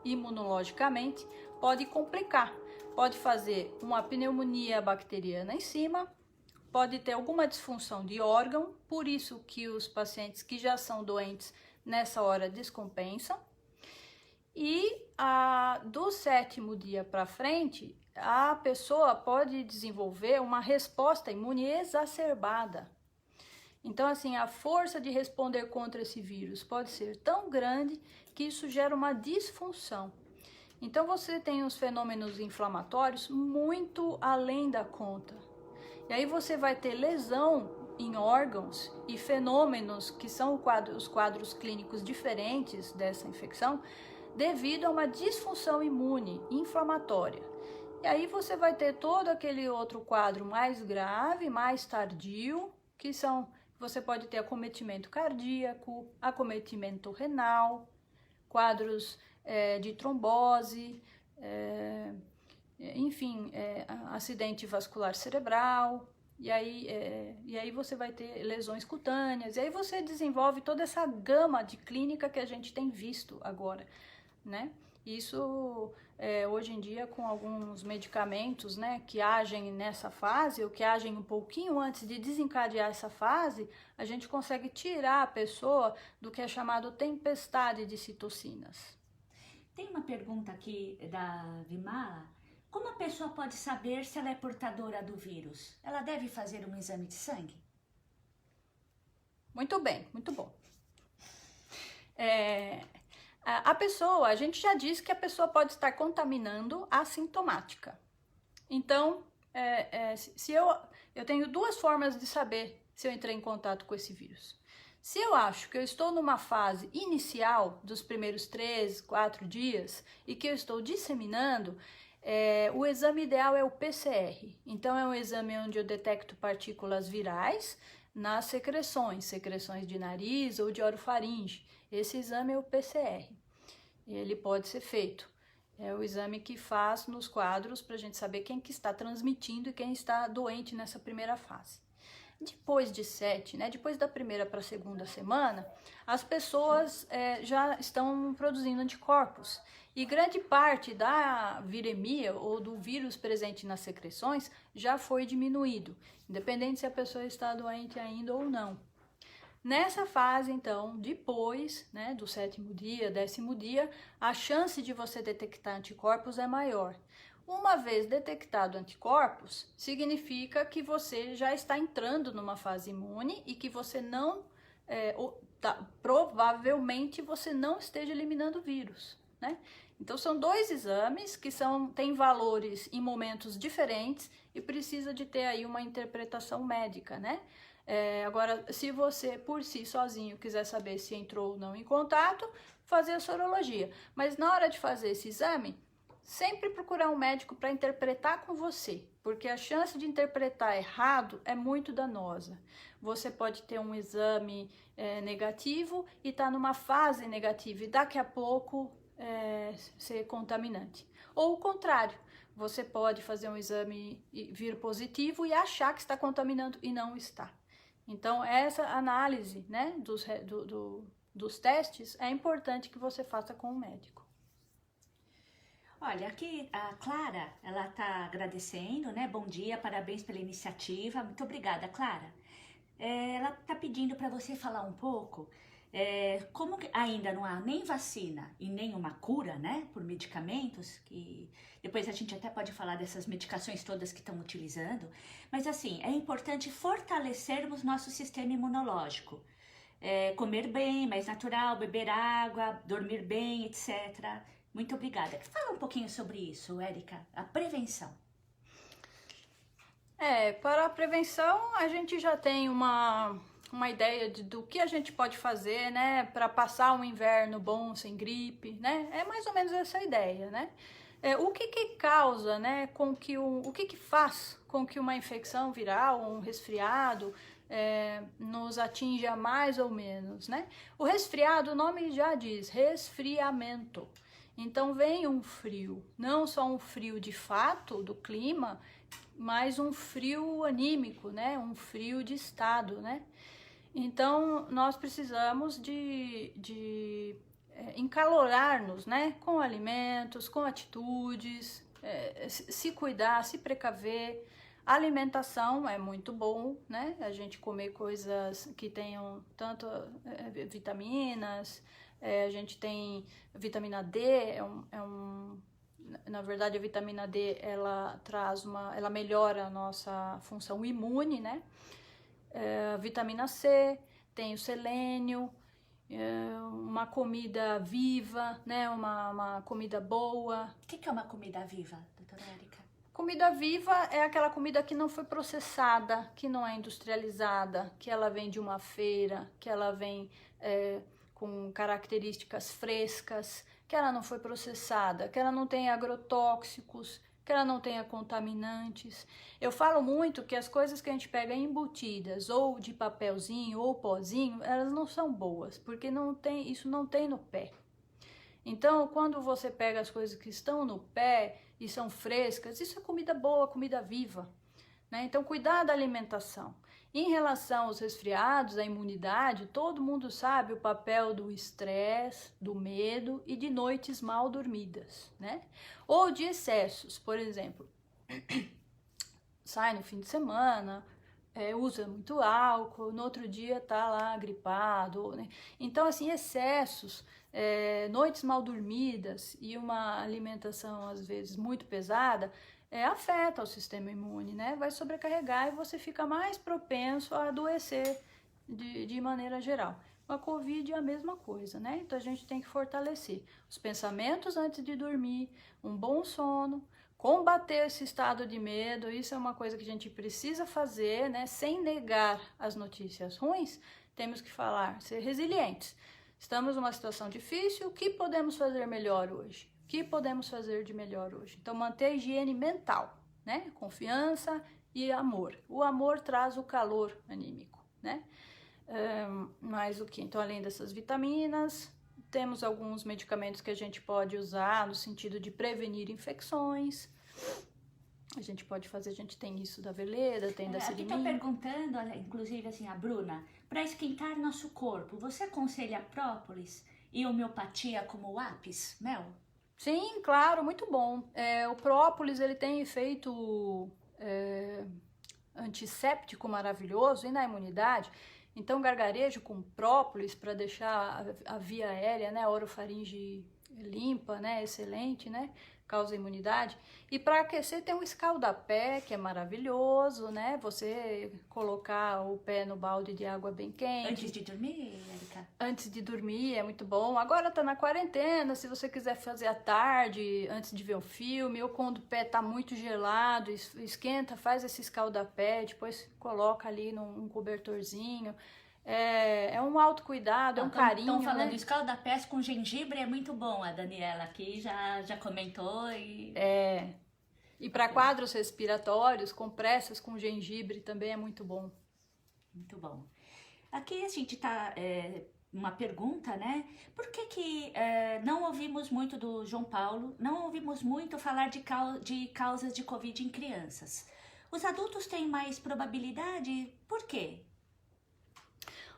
imunologicamente pode complicar. Pode fazer uma pneumonia bacteriana em cima, pode ter alguma disfunção de órgão, por isso que os pacientes que já são doentes nessa hora descompensam. E do 7º dia para frente, a pessoa pode desenvolver uma resposta imune exacerbada. Então, assim, a força de responder contra esse vírus pode ser tão grande que isso gera uma disfunção. Então, você tem os fenômenos inflamatórios muito além da conta. E aí você vai ter lesão em órgãos e fenômenos que são os quadros clínicos diferentes dessa infecção, devido a uma disfunção imune inflamatória. E aí você vai ter todo aquele outro quadro mais grave, mais tardio, você pode ter acometimento cardíaco, acometimento renal, quadros de trombose, enfim, acidente vascular cerebral, e aí você vai ter lesões cutâneas, e aí você desenvolve toda essa gama de clínica que a gente tem visto agora, né? Isso, hoje em dia, com alguns medicamentos, né, que agem nessa fase, ou que agem um pouquinho antes de desencadear essa fase, a gente consegue tirar a pessoa do que é chamado tempestade de citocinas. Tem uma pergunta aqui da Vimala. Como a pessoa pode saber se ela é portadora do vírus? Ela deve fazer um exame de sangue? Muito bem, muito bom. A pessoa, a gente já disse que a pessoa pode estar contaminando assintomática. Então, se eu tenho duas formas de saber se eu entrei em contato com esse vírus. Se eu acho que eu estou numa fase inicial dos primeiros 3, 4 dias e que eu estou disseminando, o exame ideal é o PCR. Então, é um exame onde eu detecto partículas virais nas secreções de nariz ou de orofaringe. Esse exame é o PCR. Ele pode ser feito. É o exame que faz nos quadros para a gente saber quem que está transmitindo e quem está doente nessa primeira fase. Depois de 7, né, depois da primeira para a segunda semana, as pessoas já estão produzindo anticorpos. E grande parte da viremia ou do vírus presente nas secreções já foi diminuído, independente se a pessoa está doente ainda ou não. Nessa fase, então, depois, né, do 7º dia, 10º dia, a chance de você detectar anticorpos é maior. Uma vez detectado anticorpos, significa que você já está entrando numa fase imune e que você não, provavelmente você não esteja eliminando o vírus, né? Então são dois exames que têm valores em momentos diferentes e precisa de ter aí uma interpretação médica, né? Agora, se você por si sozinho quiser saber se entrou ou não em contato, fazer a sorologia. Mas na hora de fazer esse exame, sempre procurar um médico para interpretar com você, porque a chance de interpretar errado é muito danosa. Você pode ter um exame negativo e estar numa fase negativa e daqui a pouco ser contaminante. Ou o contrário, você pode fazer um exame e vir positivo e achar que está contaminando e não está. Então, essa análise, né, dos testes é importante que você faça com o médico. Olha, aqui a Clara, ela está agradecendo, né? Bom dia, parabéns pela iniciativa. Muito obrigada, Clara. Ela está pedindo para você falar um pouco como ainda não há nem vacina e nem uma cura, né? Por medicamentos, que depois a gente até pode falar dessas medicações todas que estão utilizando. Mas assim, é importante fortalecermos nosso sistema imunológico. Comer bem, mais natural, beber água, dormir bem, etc. Muito obrigada. Fala um pouquinho sobre isso, Érica, a prevenção. Para a prevenção, a gente já tem uma ideia do que a gente pode fazer, né, para passar um inverno bom, sem gripe, né? É mais ou menos essa ideia, né? O que causa, né, o que faz com que uma infecção viral, um resfriado, nos atinja mais ou menos, né? O resfriado, o nome já diz, resfriamento. Então vem um frio, não só um frio de fato do clima, mas um frio anímico, né? Um frio de estado, né? Então nós precisamos de encalorar-nos, né? Com alimentos, com atitudes, se cuidar, se precaver. A alimentação é muito bom, né? A gente comer coisas que tenham tanto vitaminas. A gente tem vitamina D, na verdade a vitamina D ela melhora a nossa função imune, né? Vitamina C, tem o selênio, uma comida viva, né? Uma comida boa. O que é uma comida viva, doutora Érica? Comida viva é aquela comida que não foi processada, que não é industrializada, que ela vem de uma feira, que ela vem com características frescas, que ela não foi processada, que ela não tem agrotóxicos, que ela não tenha contaminantes. Eu falo muito que as coisas que a gente pega embutidas, ou de papelzinho, ou pozinho, elas não são boas, porque isso não tem no pé. Então, quando você pega as coisas que estão no pé e são frescas, isso é comida boa, comida viva, né? Então, cuidar da alimentação. Em relação aos resfriados, à imunidade, todo mundo sabe o papel do estresse, do medo e de noites mal dormidas, né? Ou de excessos, por exemplo, sai no fim de semana, usa muito álcool, no outro dia tá lá gripado, né? Então, assim, excessos, noites mal dormidas e uma alimentação, às vezes, muito pesada, afeta o sistema imune, né? Vai sobrecarregar e você fica mais propenso a adoecer de maneira geral. A Covid é a mesma coisa, né? Então a gente tem que fortalecer os pensamentos antes de dormir, um bom sono, combater esse estado de medo. Isso é uma coisa que a gente precisa fazer, né? Sem negar as notícias ruins, temos que falar, ser resilientes. Estamos numa situação difícil, o que podemos fazer melhor hoje? O que podemos fazer de melhor hoje? Então, manter a higiene mental, né? Confiança e amor. O amor traz o calor anímico, né? Mais o que? Então, além dessas vitaminas, temos alguns medicamentos que a gente pode usar no sentido de prevenir infecções. A gente pode fazer, a gente tem isso da Veleda, tem da Aqui tá perguntando, inclusive assim, a Bruna, para esquentar nosso corpo, você aconselha própolis e homeopatia como o ápis, mel? Sim, claro, muito bom. O própolis, ele tem efeito antisséptico maravilhoso e na imunidade. Então, gargarejo com própolis para deixar a via aérea, né, a orofaringe limpa, né, excelente, né, causa imunidade. E para aquecer tem um escaldapé, que é maravilhoso, né, você colocar o pé no balde de água bem quente. Antes de dormir, Érica? Antes de dormir, é muito bom. Agora tá na quarentena, se você quiser fazer à tarde, antes de ver um filme, ou quando o pé tá muito gelado, esquenta, faz esse escaldapé, depois coloca ali num cobertorzinho. É um autocuidado, é um carinho. Estão falando né? escaldapés com gengibre é muito bom, a Daniela aqui já comentou. E para quadros respiratórios, compressas com gengibre também é muito bom. Muito bom. Aqui a gente tá... uma pergunta, né? Por que não ouvimos muito do João Paulo, não ouvimos muito falar de causas de Covid em crianças? Os adultos têm mais probabilidade? Por quê?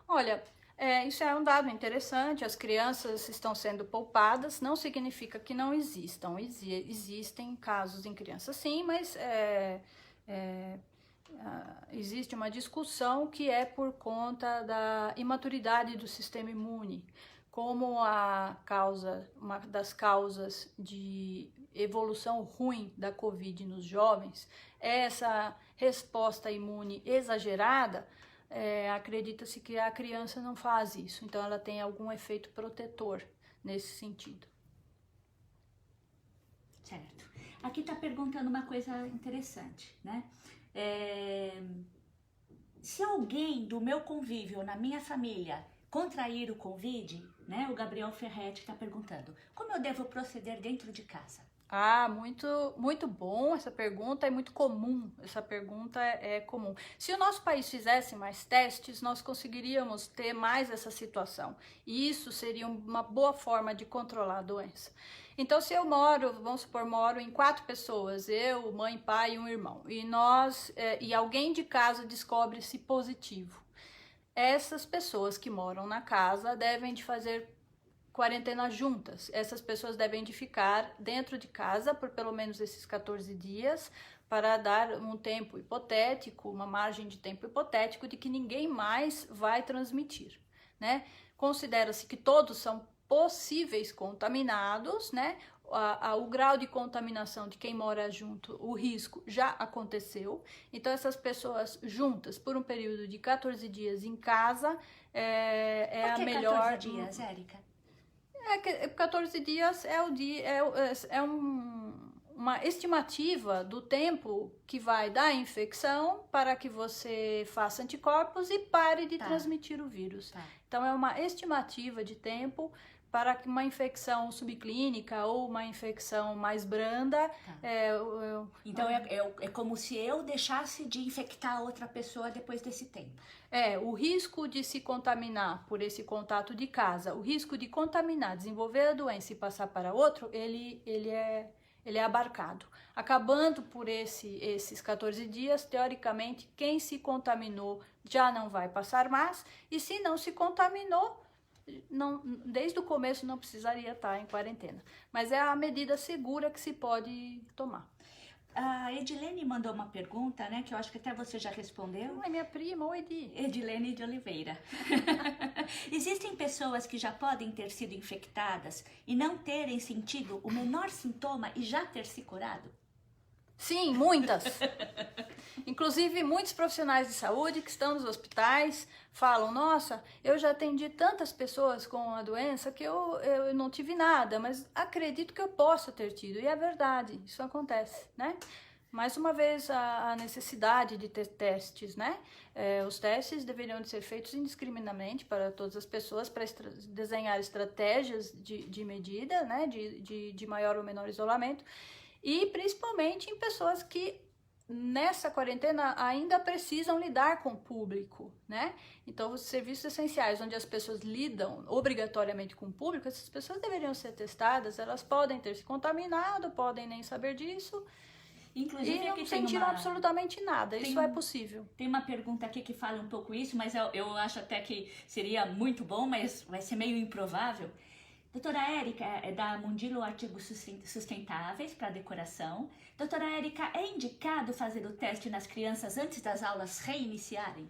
Olha, isso é um dado interessante, as crianças estão sendo poupadas, não significa que não existam, existem casos em crianças sim, mas existe uma discussão que é por conta da imaturidade do sistema imune, como uma das causas de evolução ruim da Covid nos jovens é essa resposta imune exagerada. Acredita-se que a criança não faz isso, então ela tem algum efeito protetor nesse sentido. Certo. Aqui está perguntando uma coisa interessante, né? Se alguém do meu convívio, na minha família, contrair o Covid, né? O Gabriel Ferretti está perguntando, como eu devo proceder dentro de casa? Muito bom essa pergunta, é muito comum, essa pergunta é comum. Se o nosso país fizesse mais testes, nós conseguiríamos ter mais essa situação, e isso seria uma boa forma de controlar a doença. Então, se eu vamos supor, moro em 4 pessoas, eu, mãe, pai e um irmão, e alguém de casa descobre-se positivo, essas pessoas que moram na casa devem de fazer quarentena juntas. Essas pessoas devem de ficar dentro de casa por pelo menos esses 14 dias para dar um tempo hipotético, uma margem de tempo hipotético de que ninguém mais vai transmitir, né? Considera-se que todos são possíveis contaminados, né? O grau de contaminação de quem mora junto, o risco já aconteceu. Então, essas pessoas juntas por um período de 14 dias em casa Por que a melhor... 14 dias, Érica? 14 dias uma estimativa do tempo que vai da infecção para que você faça anticorpos e pare de transmitir o vírus. Então, é uma estimativa de tempo para que uma infecção subclínica ou uma infecção mais branda. Então é como se eu deixasse de infectar outra pessoa depois desse tempo. O risco de se contaminar por esse contato de casa, o risco de contaminar, desenvolver a doença e passar para outro, ele é abarcado. Acabando por esses 14 dias, teoricamente, quem se contaminou já não vai passar mais, e se não se contaminou, desde o começo não precisaria estar em quarentena. Mas é a medida segura que se pode tomar. A Edilene mandou uma pergunta, né, que eu acho que até você já respondeu. É minha prima, oi Edi. Edilene de Oliveira. Existem pessoas que já podem ter sido infectadas e não terem sentido o menor sintoma e já ter se curado? Sim, muitas. Inclusive, muitos profissionais de saúde que estão nos hospitais falam: nossa, eu já atendi tantas pessoas com a doença que eu não tive nada, mas acredito que eu possa ter tido. E é verdade, isso acontece, né? Mais uma vez, a necessidade de ter testes, né? Os testes deveriam de ser feitos indiscriminadamente para todas as pessoas, para desenhar estratégias de medida, né? De maior ou menor isolamento. E principalmente em pessoas que nessa quarentena ainda precisam lidar com o público, né? Então, os serviços essenciais onde as pessoas lidam obrigatoriamente com o público, essas pessoas deveriam ser testadas, elas podem ter se contaminado, podem nem saber disso, inclusive, e não sentiram absolutamente nada. Isso é possível. Tem uma pergunta aqui que fala um pouco isso, mas eu acho até que seria muito bom, mas vai ser meio improvável. Doutora Érica, é da Mundilo Artigos Sustentáveis para Decoração. Doutora Érica, é indicado fazer o teste nas crianças antes das aulas reiniciarem?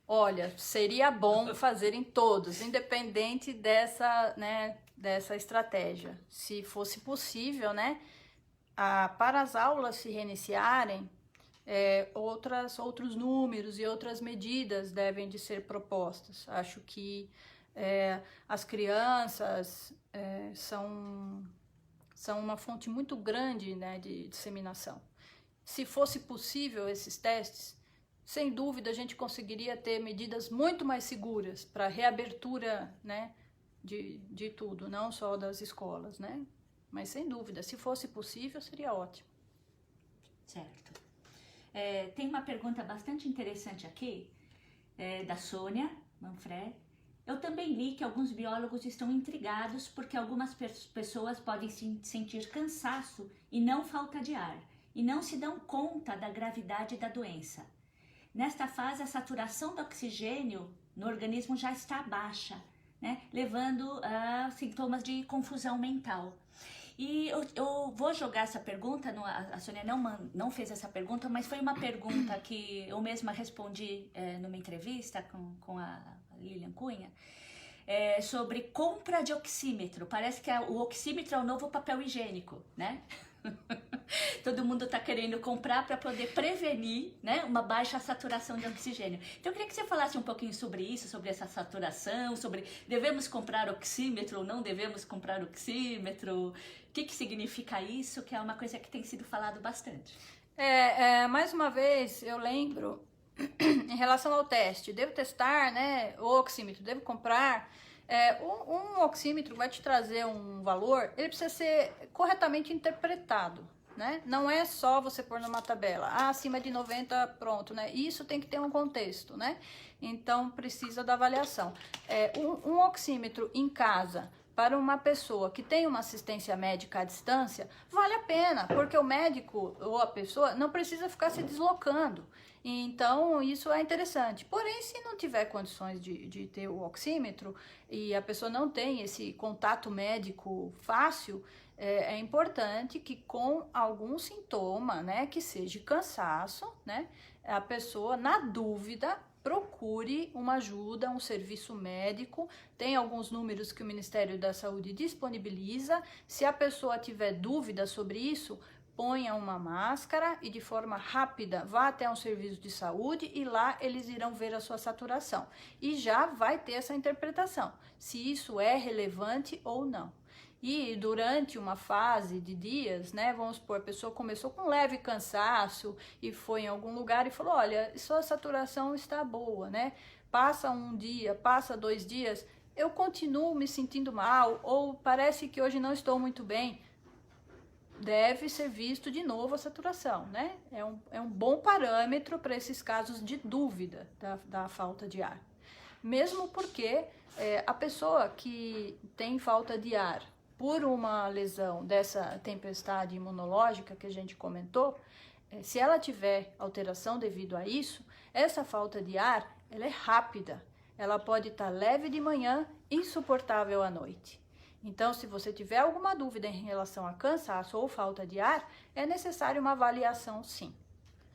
Olha, seria bom fazer em todos, independente dessa estratégia. Se fosse possível, né, para as aulas se reiniciarem, outros números e outras medidas devem de ser propostas. Acho que as crianças são uma fonte muito grande, né, de disseminação. Se fosse possível esses testes, sem dúvida a gente conseguiria ter medidas muito mais seguras para reabertura, né, de tudo, não só das escolas, né? Mas sem dúvida, se fosse possível, seria ótimo. Certo. Tem uma pergunta bastante interessante aqui, da Sônia Manfred. Eu também li que alguns biólogos estão intrigados porque algumas pessoas podem sentir cansaço e não falta de ar, e não se dão conta da gravidade da doença. Nesta fase, a saturação do oxigênio no organismo já está baixa, né, levando a sintomas de confusão mental. E eu vou jogar essa pergunta, a Sônia não fez essa pergunta, mas foi uma pergunta que eu mesma respondi numa entrevista com a Lilian Cunha, sobre compra de oxímetro. Parece que o oxímetro é o novo papel higiênico, né? Todo mundo está querendo comprar para poder prevenir, né, uma baixa saturação de oxigênio. Então eu queria que você falasse um pouquinho sobre isso, sobre essa saturação, sobre devemos comprar oxímetro ou não devemos comprar oxímetro, o que significa isso, que é uma coisa que tem sido falado bastante. Mais uma vez, eu lembro, em relação ao teste, devo testar, né, o oxímetro, devo comprar. Um oxímetro vai te trazer um valor, ele precisa ser corretamente interpretado, né? Não é só você pôr numa tabela, acima de 90, pronto, né? Isso tem que ter um contexto, né? Então, precisa da avaliação. Um oxímetro em casa, para uma pessoa que tem uma assistência médica à distância, vale a pena, porque o médico ou a pessoa não precisa ficar se deslocando. Então, isso é interessante. Porém, se não tiver condições de ter o oxímetro e a pessoa não tem esse contato médico fácil, é importante que com algum sintoma, né, que seja cansaço, né, a pessoa, na dúvida, procure uma ajuda, um serviço médico. Tem alguns números que o Ministério da Saúde disponibiliza. Se a pessoa tiver dúvida sobre isso, ponha uma máscara e de forma rápida vá até um serviço de saúde e lá eles irão ver a sua saturação. E já vai ter essa interpretação, se isso é relevante ou não. E durante uma fase de dias, né, vamos supor, a pessoa começou com leve cansaço e foi em algum lugar e falou, olha, sua saturação está boa, né? Passa um dia, passa 2 dias, eu continuo me sentindo mal ou parece que hoje não estou muito bem, deve ser visto de novo a saturação, né? É um bom parâmetro para esses casos de dúvida da falta de ar. Mesmo porque a pessoa que tem falta de ar por uma lesão dessa tempestade imunológica que a gente comentou, se ela tiver alteração devido a isso, essa falta de ar, ela é rápida. Ela pode estar leve de manhã, insuportável à noite. Então, se você tiver alguma dúvida em relação a cansaço ou falta de ar, é necessário uma avaliação, sim.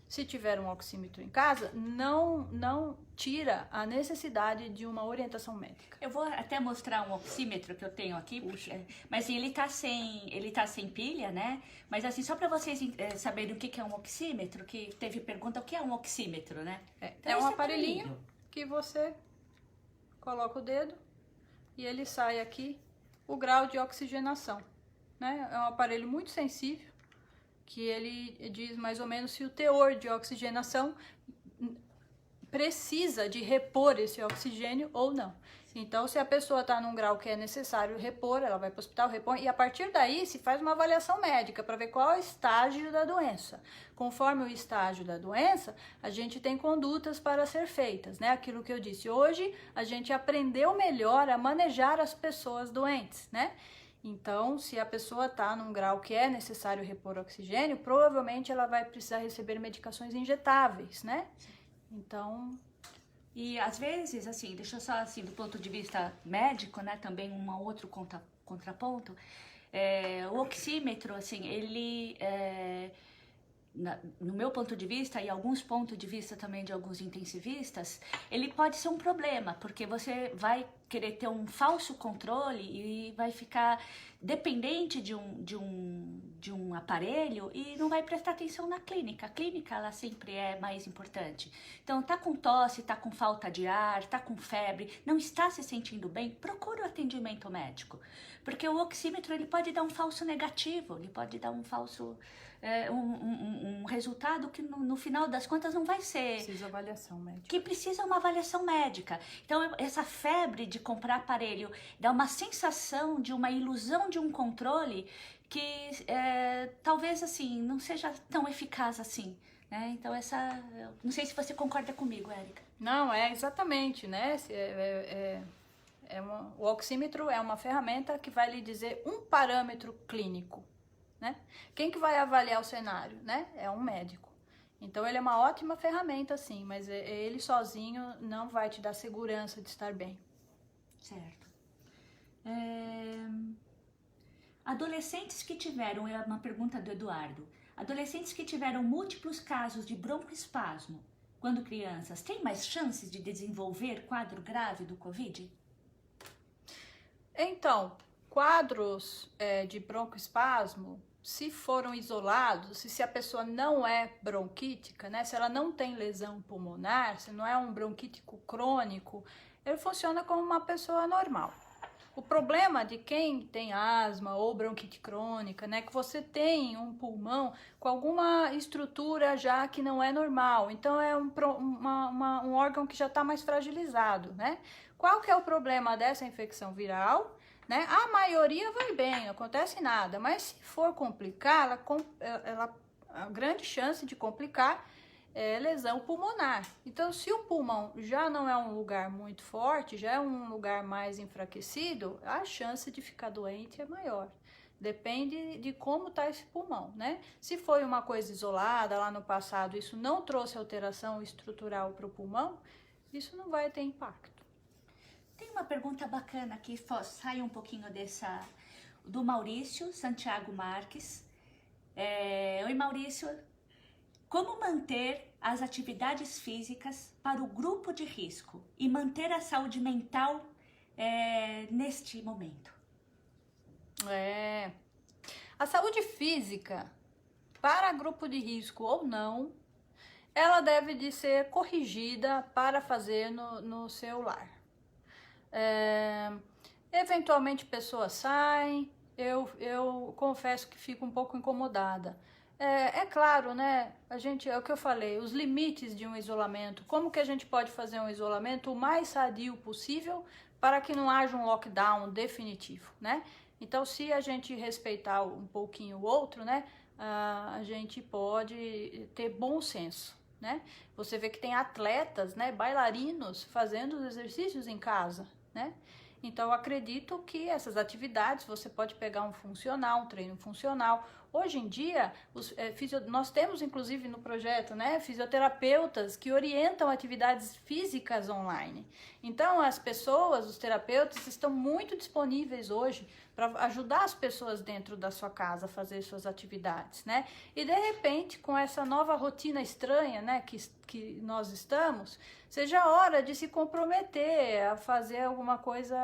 Se tiver um oxímetro em casa, não tira a necessidade de uma orientação médica. Eu vou até mostrar um oxímetro que eu tenho aqui, mas ele tá sem pilha, né? Mas assim, só para vocês saberem o que é um oxímetro, que teve pergunta, o que é um oxímetro, né? Então, é um aparelhinho que você coloca o dedo e ele sai aqui o grau de oxigenação, né? É um aparelho muito sensível, que ele diz mais ou menos se o teor de oxigenação precisa de repor esse oxigênio ou não. Então, se a pessoa está num grau que é necessário repor, ela vai para o hospital, repõe, e a partir daí se faz uma avaliação médica para ver qual é o estágio da doença. Conforme o estágio da doença, a gente tem condutas para ser feitas, né? Aquilo que eu disse, hoje a gente aprendeu melhor a manejar as pessoas doentes, né? Então, se a pessoa está num grau que é necessário repor oxigênio, provavelmente ela vai precisar receber medicações injetáveis, né? Então... E às vezes, assim, deixa eu só assim, do ponto de vista médico, né, também um outro contraponto, o oxímetro, assim, ele, no meu ponto de vista e alguns pontos de vista também de alguns intensivistas, ele pode ser um problema, porque você vai querer ter um falso controle e vai ficar dependente de um aparelho e não vai prestar atenção na clínica. A clínica, ela sempre é mais importante. Então, tá com tosse, tá com falta de ar, tá com febre, não está se sentindo bem, procure o atendimento médico. Porque o oxímetro, ele pode dar um falso negativo, ele pode dar um falso... um resultado que no final das contas não vai ser... Precisa avaliação médica. Que precisa uma avaliação médica. Então, essa febre de comprar aparelho dá uma sensação de uma ilusão de um controle que talvez, assim, não seja tão eficaz assim, né? Então, não sei se você concorda comigo, Érica. Não, exatamente, né? O oxímetro é uma ferramenta que vai lhe dizer um parâmetro clínico, né? Quem que vai avaliar o cenário, né? É um médico. Então, ele é uma ótima ferramenta, sim, mas ele sozinho não vai te dar segurança de estar bem. Certo. Adolescentes que tiveram, é uma pergunta do Eduardo, adolescentes que tiveram múltiplos casos de broncoespasmo quando crianças, têm mais chances de desenvolver quadro grave do Covid? Então, quadros de broncoespasmo, se foram isolados, se a pessoa não é bronquítica, né, se ela não tem lesão pulmonar, se não é um bronquítico crônico, ele funciona como uma pessoa normal. O problema de quem tem asma ou bronquite crônica, né, que você tem um pulmão com alguma estrutura já que não é normal, então é um órgão que já está mais fragilizado, né? Qual que é o problema dessa infecção viral? Né? A maioria vai bem, não acontece nada, mas se for complicar, a grande chance de complicar é lesão pulmonar. Então, se o pulmão já não é um lugar muito forte, já é um lugar mais enfraquecido, a chance de ficar doente é maior. Depende de como está esse pulmão, né? Se foi uma coisa isolada lá no passado, isso não trouxe alteração estrutural para o pulmão, isso não vai ter impacto. Tem uma pergunta bacana que sai um pouquinho do Maurício Santiago Marques. Oi, Maurício. Como manter as atividades físicas para o grupo de risco e manter a saúde mental neste momento? A saúde física, para grupo de risco ou não, ela deve de ser corrigida para fazer no seu lar. Eventualmente pessoas saem, eu confesso que fico um pouco incomodada. É claro, né? É o que eu falei, os limites de um isolamento. Como que a gente pode fazer um isolamento o mais sadio possível para que não haja um lockdown definitivo, né? Então, se a gente respeitar um pouquinho o outro, né, a gente pode ter bom senso, né? Você vê que tem atletas, né, bailarinos fazendo os exercícios em casa, né? Então, eu acredito que essas atividades, você pode pegar um funcional, um treino funcional. Hoje em dia, nós temos, inclusive, no projeto, né, fisioterapeutas que orientam atividades físicas online. Então, as pessoas, os terapeutas, estão muito disponíveis hoje para ajudar as pessoas dentro da sua casa a fazer suas atividades, né? E, de repente, com essa nova rotina estranha, né, que nós estamos, seja a hora de se comprometer a fazer alguma coisa,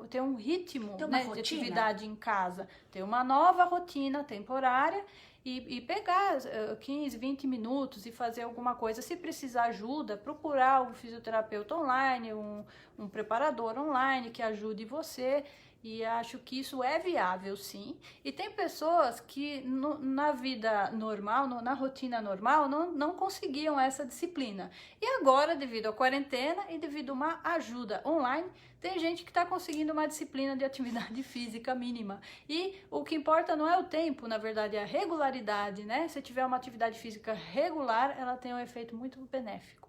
ter um ritmo, né, de atividade em casa, ter uma nova rotina temporária e pegar 15, 20 minutos e fazer alguma coisa. Se precisar ajuda, procurar um fisioterapeuta online, um preparador online que ajude você. E acho que isso é viável, sim. E tem pessoas que na vida normal, na rotina normal, não conseguiam essa disciplina. E agora, devido à quarentena e devido a uma ajuda online, tem gente que está conseguindo uma disciplina de atividade física mínima. E o que importa não é o tempo, na verdade, é a regularidade, né? Se tiver uma atividade física regular, ela tem um efeito muito benéfico.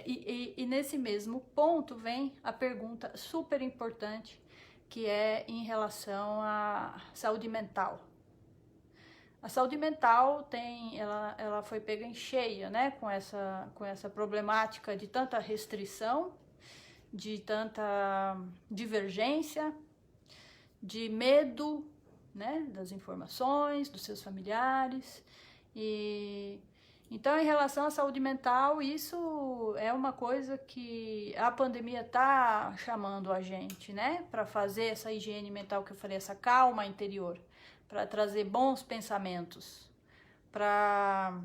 E nesse mesmo ponto vem a pergunta super importante, que é em relação à saúde mental. A saúde mental ela foi pega em cheia, né, com essa problemática de tanta restrição, de tanta divergência, de medo, né, das informações, dos seus familiares. Então, em relação à saúde mental, isso é uma coisa que a pandemia está chamando a gente, né? Para fazer essa higiene mental que eu falei, essa calma interior, para trazer bons pensamentos, para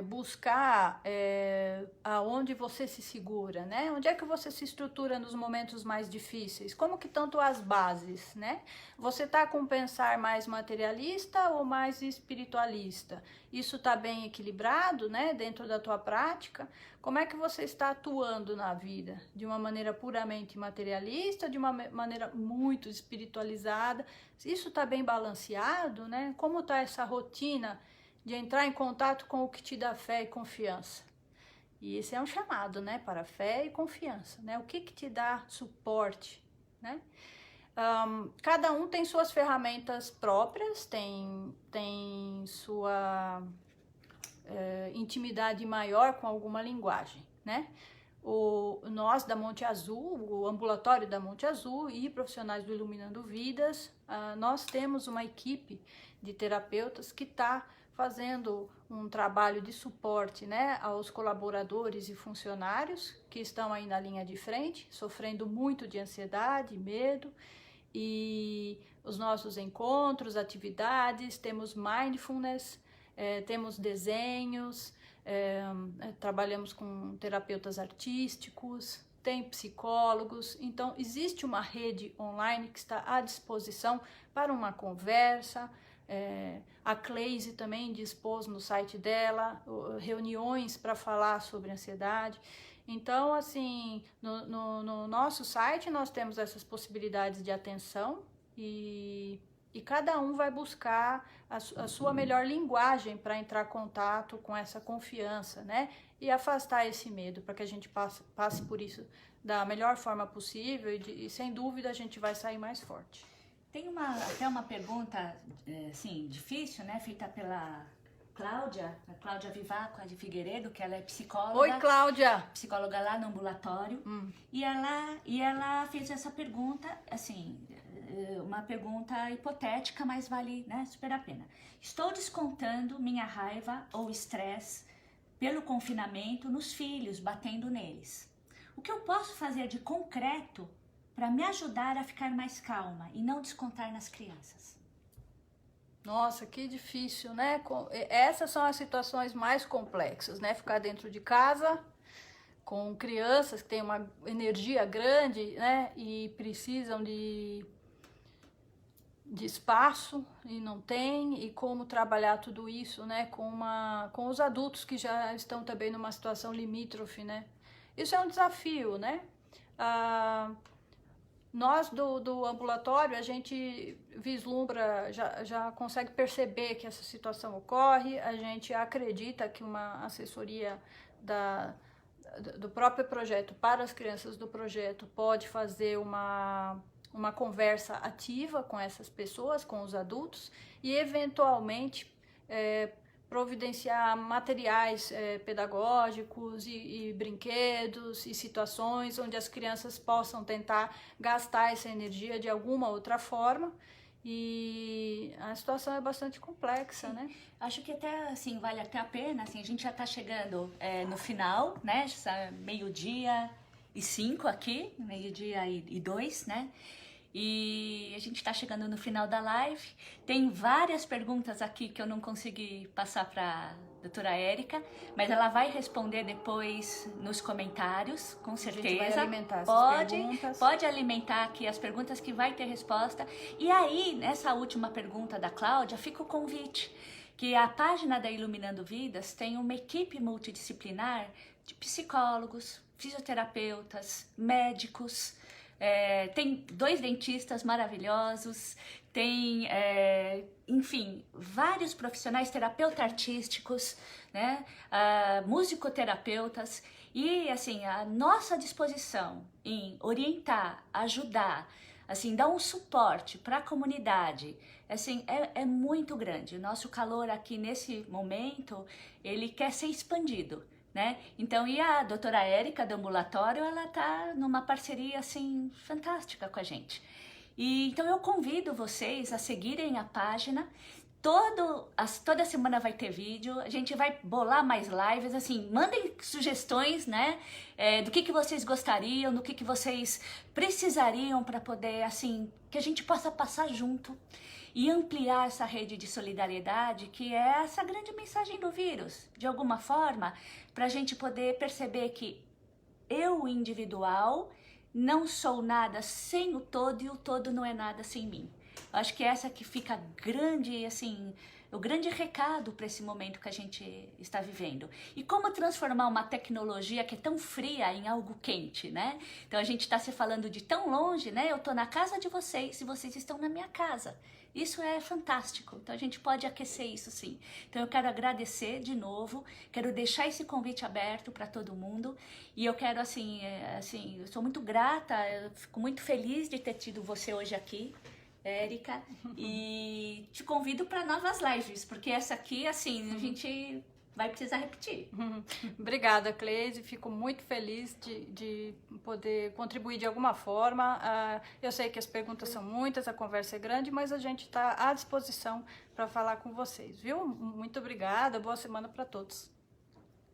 buscar aonde você se segura, né? Onde é que você se estrutura nos momentos mais difíceis? Como que tanto as bases, né? Você tá com um pensar mais materialista ou mais espiritualista? Isso tá bem equilibrado, né? Dentro da tua prática? Como é que você está atuando na vida? De uma maneira puramente materialista, de uma maneira muito espiritualizada? Isso tá bem balanceado, né? Como tá essa rotina de entrar em contato com o que te dá fé e confiança? E esse é um chamado, né, para fé e confiança, né? O que te dá suporte, né? Cada um tem suas ferramentas próprias, tem sua intimidade maior com alguma linguagem, né? Nós da Monte Azul, o ambulatório da Monte Azul e profissionais do Iluminando Vidas, nós temos uma equipe de terapeutas que está fazendo um trabalho de suporte, né, aos colaboradores e funcionários que estão aí na linha de frente, sofrendo muito de ansiedade, medo. E os nossos encontros, atividades, temos mindfulness, temos desenhos, trabalhamos com terapeutas artísticos, tem psicólogos. Então existe uma rede online que está à disposição para uma conversa. A Cleise também dispôs no site dela reuniões para falar sobre ansiedade. Então, assim, no nosso site nós temos essas possibilidades de atenção e cada um vai buscar a sua melhor linguagem para entrar em contato com essa confiança, né? E afastar esse medo, para que a gente passe por isso da melhor forma possível e sem dúvida a gente vai sair mais forte. Tem até uma pergunta, assim, difícil, né? Feita pela Cláudia, a Cláudia Vivaco de Figueiredo, que ela é psicóloga. Oi, Cláudia! Psicóloga lá no ambulatório. E ela fez essa pergunta, assim, uma pergunta hipotética, mas vale, né, super a pena. Estou descontando minha raiva ou estresse pelo confinamento nos filhos, batendo neles. O que eu posso fazer de concreto para me ajudar a ficar mais calma e não descontar nas crianças? Nossa, que difícil, né? Essas são as situações mais complexas, né? Ficar dentro de casa com crianças que têm uma energia grande, né? E precisam de espaço e não tem, e como trabalhar tudo isso, né? Com os adultos que já estão também numa situação limítrofe, né? Isso é um desafio, né? Nós do ambulatório, a gente vislumbra, já consegue perceber que essa situação ocorre, a gente acredita que uma assessoria do próprio projeto para as crianças do projeto pode fazer uma conversa ativa com essas pessoas, com os adultos, e eventualmente providenciar materiais pedagógicos e brinquedos e situações onde as crianças possam tentar gastar essa energia de alguma outra forma. E a situação é bastante complexa, Sim. né? Acho que até, assim, vale até a pena, assim, a gente já está chegando no final, né? Meio-dia e 5 aqui, meio-dia e 2, né? E a gente está chegando no final da live. Tem várias perguntas aqui que eu não consegui passar para a doutora Érica, mas ela vai responder depois nos comentários, com certeza. A gente vai alimentar essas perguntas. Pode alimentar aqui as perguntas que vai ter resposta. E aí, nessa última pergunta da Cláudia, fica o convite, que a página da Iluminando Vidas tem uma equipe multidisciplinar de psicólogos, fisioterapeutas, médicos, tem 2 dentistas maravilhosos, tem, enfim, vários profissionais, terapeutas artísticos, né, musicoterapeutas, e assim, a nossa disposição em orientar, ajudar, assim, dar um suporte para a comunidade, assim, é muito grande. O nosso calor aqui nesse momento, ele quer ser expandido, né? Então, e a doutora Érica do ambulatório, ela tá numa parceria assim fantástica com a gente. E então eu convido vocês a seguirem a página. Toda semana vai ter vídeo, a gente vai bolar mais lives, assim, mandem sugestões, né, do que vocês gostariam, do que vocês precisariam para poder, assim, que a gente possa passar junto e ampliar essa rede de solidariedade, que é essa grande mensagem do vírus, de alguma forma, para a gente poder perceber que eu, individual, não sou nada sem o todo e o todo não é nada sem mim. Eu acho que essa que fica grande, assim, o grande recado para esse momento que a gente está vivendo. E como transformar uma tecnologia que é tão fria em algo quente, né? Então a gente está se falando de tão longe, né? Eu estou na casa de vocês e vocês estão na minha casa. Isso é fantástico, então a gente pode aquecer isso sim. Então eu quero agradecer de novo, quero deixar esse convite aberto para todo mundo e eu quero assim, eu sou muito grata, eu fico muito feliz de ter tido você hoje aqui, Érica, e te convido para novas lives, porque essa aqui, assim, a gente vai precisar repetir. Obrigada, Cleide. Fico muito feliz de poder contribuir de alguma forma. Eu sei que as perguntas são muitas, a conversa é grande, mas a gente está à disposição para falar com vocês, viu? Muito obrigada, boa semana para todos.